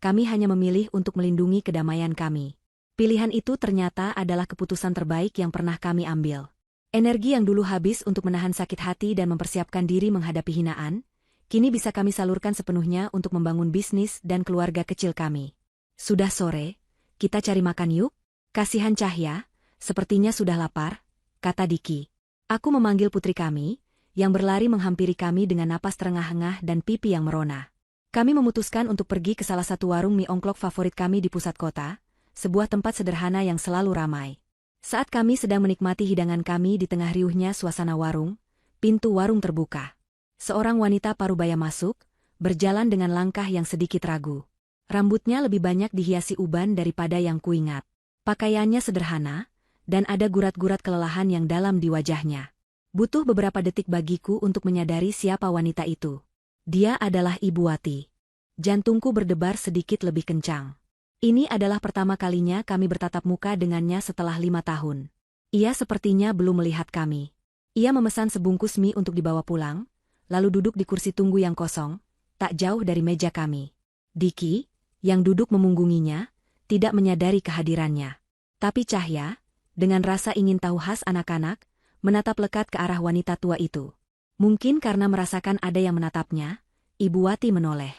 kami hanya memilih untuk melindungi kedamaian kami. Pilihan itu ternyata adalah keputusan terbaik yang pernah kami ambil. Energi yang dulu habis untuk menahan sakit hati dan mempersiapkan diri menghadapi hinaan, kini bisa kami salurkan sepenuhnya untuk membangun bisnis dan keluarga kecil kami. Sudah sore, kita cari makan yuk? Kasihan Cahya, sepertinya sudah lapar, kata Diki. Aku memanggil putri kami, yang berlari menghampiri kami dengan napas terengah-engah dan pipi yang merona. Kami memutuskan untuk pergi ke salah satu warung mie ongklok favorit kami di pusat kota, sebuah tempat sederhana yang selalu ramai. Saat kami sedang menikmati hidangan kami di tengah riuhnya suasana warung, pintu warung terbuka. Seorang wanita parubaya masuk, berjalan dengan langkah yang sedikit ragu. Rambutnya lebih banyak dihiasi uban daripada yang kuingat. Pakaiannya sederhana, dan ada gurat-gurat kelelahan yang dalam di wajahnya. Butuh beberapa detik bagiku untuk menyadari siapa wanita itu. Dia adalah Ibu Wati. Jantungku berdebar sedikit lebih kencang. Ini adalah pertama kalinya kami bertatap muka dengannya setelah 5 tahun. Ia sepertinya belum melihat kami. Ia memesan sebungkus mie untuk dibawa pulang, lalu duduk di kursi tunggu yang kosong, tak jauh dari meja kami. Diki, yang duduk memunggunginya, tidak menyadari kehadirannya. Tapi Cahya, dengan rasa ingin tahu khas anak-anak, menatap lekat ke arah wanita tua itu. Mungkin karena merasakan ada yang menatapnya, Ibu Wati menoleh.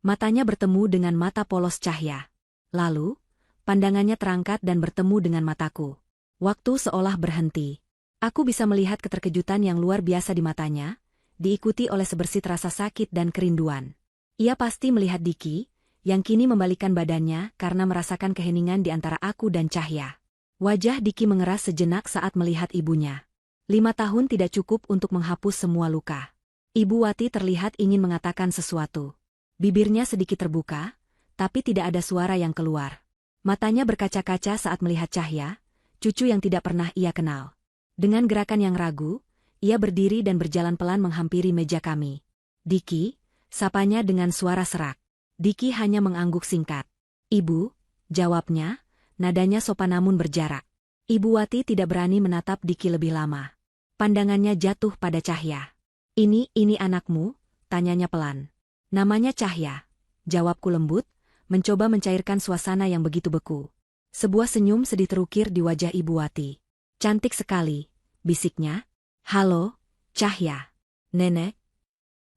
Matanya bertemu dengan mata polos Cahya. Lalu, pandangannya terangkat dan bertemu dengan mataku. Waktu seolah berhenti. Aku bisa melihat keterkejutan yang luar biasa di matanya, diikuti oleh sebersit rasa sakit dan kerinduan. Ia pasti melihat Diki, yang kini membalikkan badannya karena merasakan keheningan di antara aku dan Cahya. Wajah Diki mengeras sejenak saat melihat ibunya. 5 tahun tidak cukup untuk menghapus semua luka. Ibu Wati terlihat ingin mengatakan sesuatu. Bibirnya sedikit terbuka, tapi tidak ada suara yang keluar. Matanya berkaca-kaca saat melihat Cahya, cucu yang tidak pernah ia kenal. Dengan gerakan yang ragu, ia berdiri dan berjalan pelan menghampiri meja kami. Diki, sapanya dengan suara serak. Diki hanya mengangguk singkat. Ibu, jawabnya, nadanya sopan namun berjarak. Ibu Wati tidak berani menatap Diki lebih lama. Pandangannya jatuh pada Cahya. Ini anakmu? Tanyanya pelan. Namanya Cahya, jawabku lembut, mencoba mencairkan suasana yang begitu beku. Sebuah senyum sedih terukir di wajah Ibu Wati. Cantik sekali, bisiknya. Halo, Cahya. Nenek.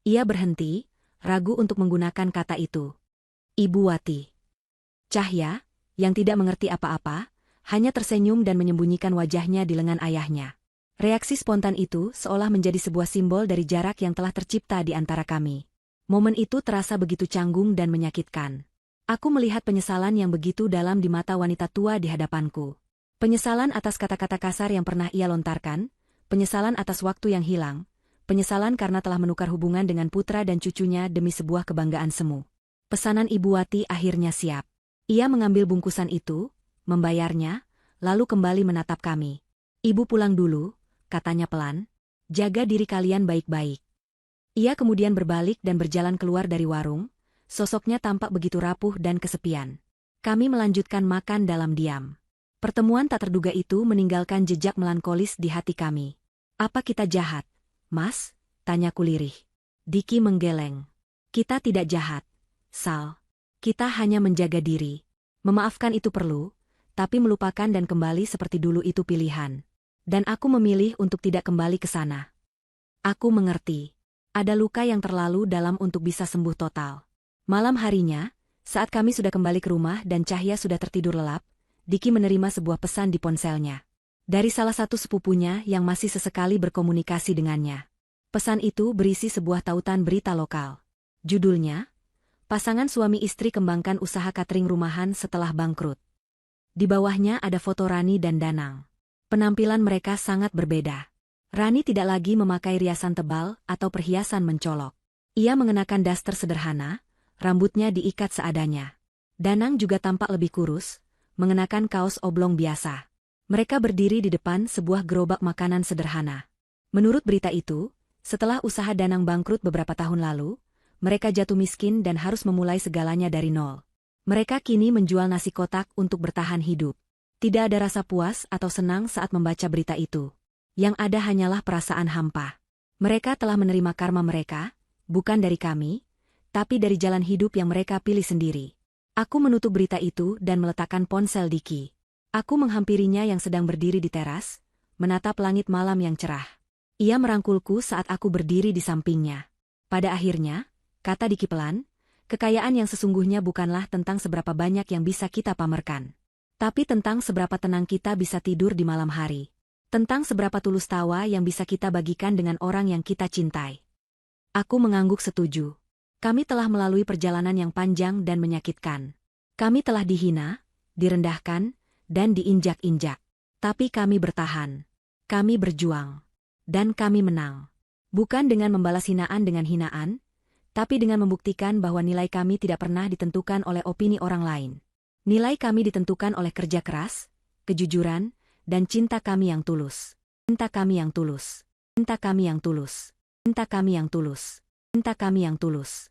Ia berhenti, ragu untuk menggunakan kata itu. Ibu Wati. Cahya, yang tidak mengerti apa-apa, hanya tersenyum dan menyembunyikan wajahnya di lengan ayahnya. Reaksi spontan itu seolah menjadi sebuah simbol dari jarak yang telah tercipta di antara kami. Momen itu terasa begitu canggung dan menyakitkan. Aku melihat penyesalan yang begitu dalam di mata wanita tua di hadapanku. Penyesalan atas kata-kata kasar yang pernah ia lontarkan, penyesalan atas waktu yang hilang, penyesalan karena telah menukar hubungan dengan putra dan cucunya demi sebuah kebanggaan semu. Pesanan Ibu Wati akhirnya siap. Ia mengambil bungkusan itu, membayarnya, lalu kembali menatap kami. "Ibu pulang dulu," katanya pelan. "Jaga diri kalian baik-baik." Ia kemudian berbalik dan berjalan keluar dari warung, sosoknya tampak begitu rapuh dan kesepian. Kami melanjutkan makan dalam diam. Pertemuan tak terduga itu meninggalkan jejak melankolis di hati kami. "Apa kita jahat, Mas?" tanyaku lirih. Diki menggeleng. "Kita tidak jahat, Sal. Kita hanya menjaga diri. Memaafkan itu perlu, tapi melupakan dan kembali seperti dulu itu pilihan. Dan aku memilih untuk tidak kembali ke sana. Aku mengerti. Ada luka yang terlalu dalam untuk bisa sembuh total." Malam harinya, saat kami sudah kembali ke rumah dan Cahya sudah tertidur lelap, Diki menerima sebuah pesan di ponselnya. Dari salah satu sepupunya yang masih sesekali berkomunikasi dengannya. Pesan itu berisi sebuah tautan berita lokal. Judulnya, "Pasangan suami istri kembangkan usaha catering rumahan setelah bangkrut." Di bawahnya ada foto Rani dan Danang. Penampilan mereka sangat berbeda. Rani tidak lagi memakai riasan tebal atau perhiasan mencolok. Ia mengenakan daster sederhana, rambutnya diikat seadanya. Danang juga tampak lebih kurus, mengenakan kaos oblong biasa. Mereka berdiri di depan sebuah gerobak makanan sederhana. Menurut berita itu, setelah usaha Danang bangkrut beberapa tahun lalu, mereka jatuh miskin dan harus memulai segalanya dari nol. Mereka kini menjual nasi kotak untuk bertahan hidup. Tidak ada rasa puas atau senang saat membaca berita itu. Yang ada hanyalah perasaan hampa. Mereka telah menerima karma mereka, bukan dari kami, tapi dari jalan hidup yang mereka pilih sendiri. Aku menutup berita itu dan meletakkan ponsel Diki. Aku menghampirinya yang sedang berdiri di teras, menatap langit malam yang cerah. Ia merangkulku saat aku berdiri di sampingnya. "Pada akhirnya," kata Diki pelan, "kekayaan yang sesungguhnya bukanlah tentang seberapa banyak yang bisa kita pamerkan. Tapi tentang seberapa tenang kita bisa tidur di malam hari. Tentang seberapa tulus tawa yang bisa kita bagikan dengan orang yang kita cintai." Aku mengangguk setuju. Kami telah melalui perjalanan yang panjang dan menyakitkan. Kami telah dihina, direndahkan, dan diinjak-injak. Tapi kami bertahan. Kami berjuang. Dan kami menang. Bukan dengan membalas hinaan dengan hinaan, tapi dengan membuktikan bahwa nilai kami tidak pernah ditentukan oleh opini orang lain. Nilai kami ditentukan oleh kerja keras, kejujuran, dan cinta kami yang tulus. Cinta kami yang tulus. Cinta kami yang tulus. Cinta kami yang tulus. Cinta kami yang tulus.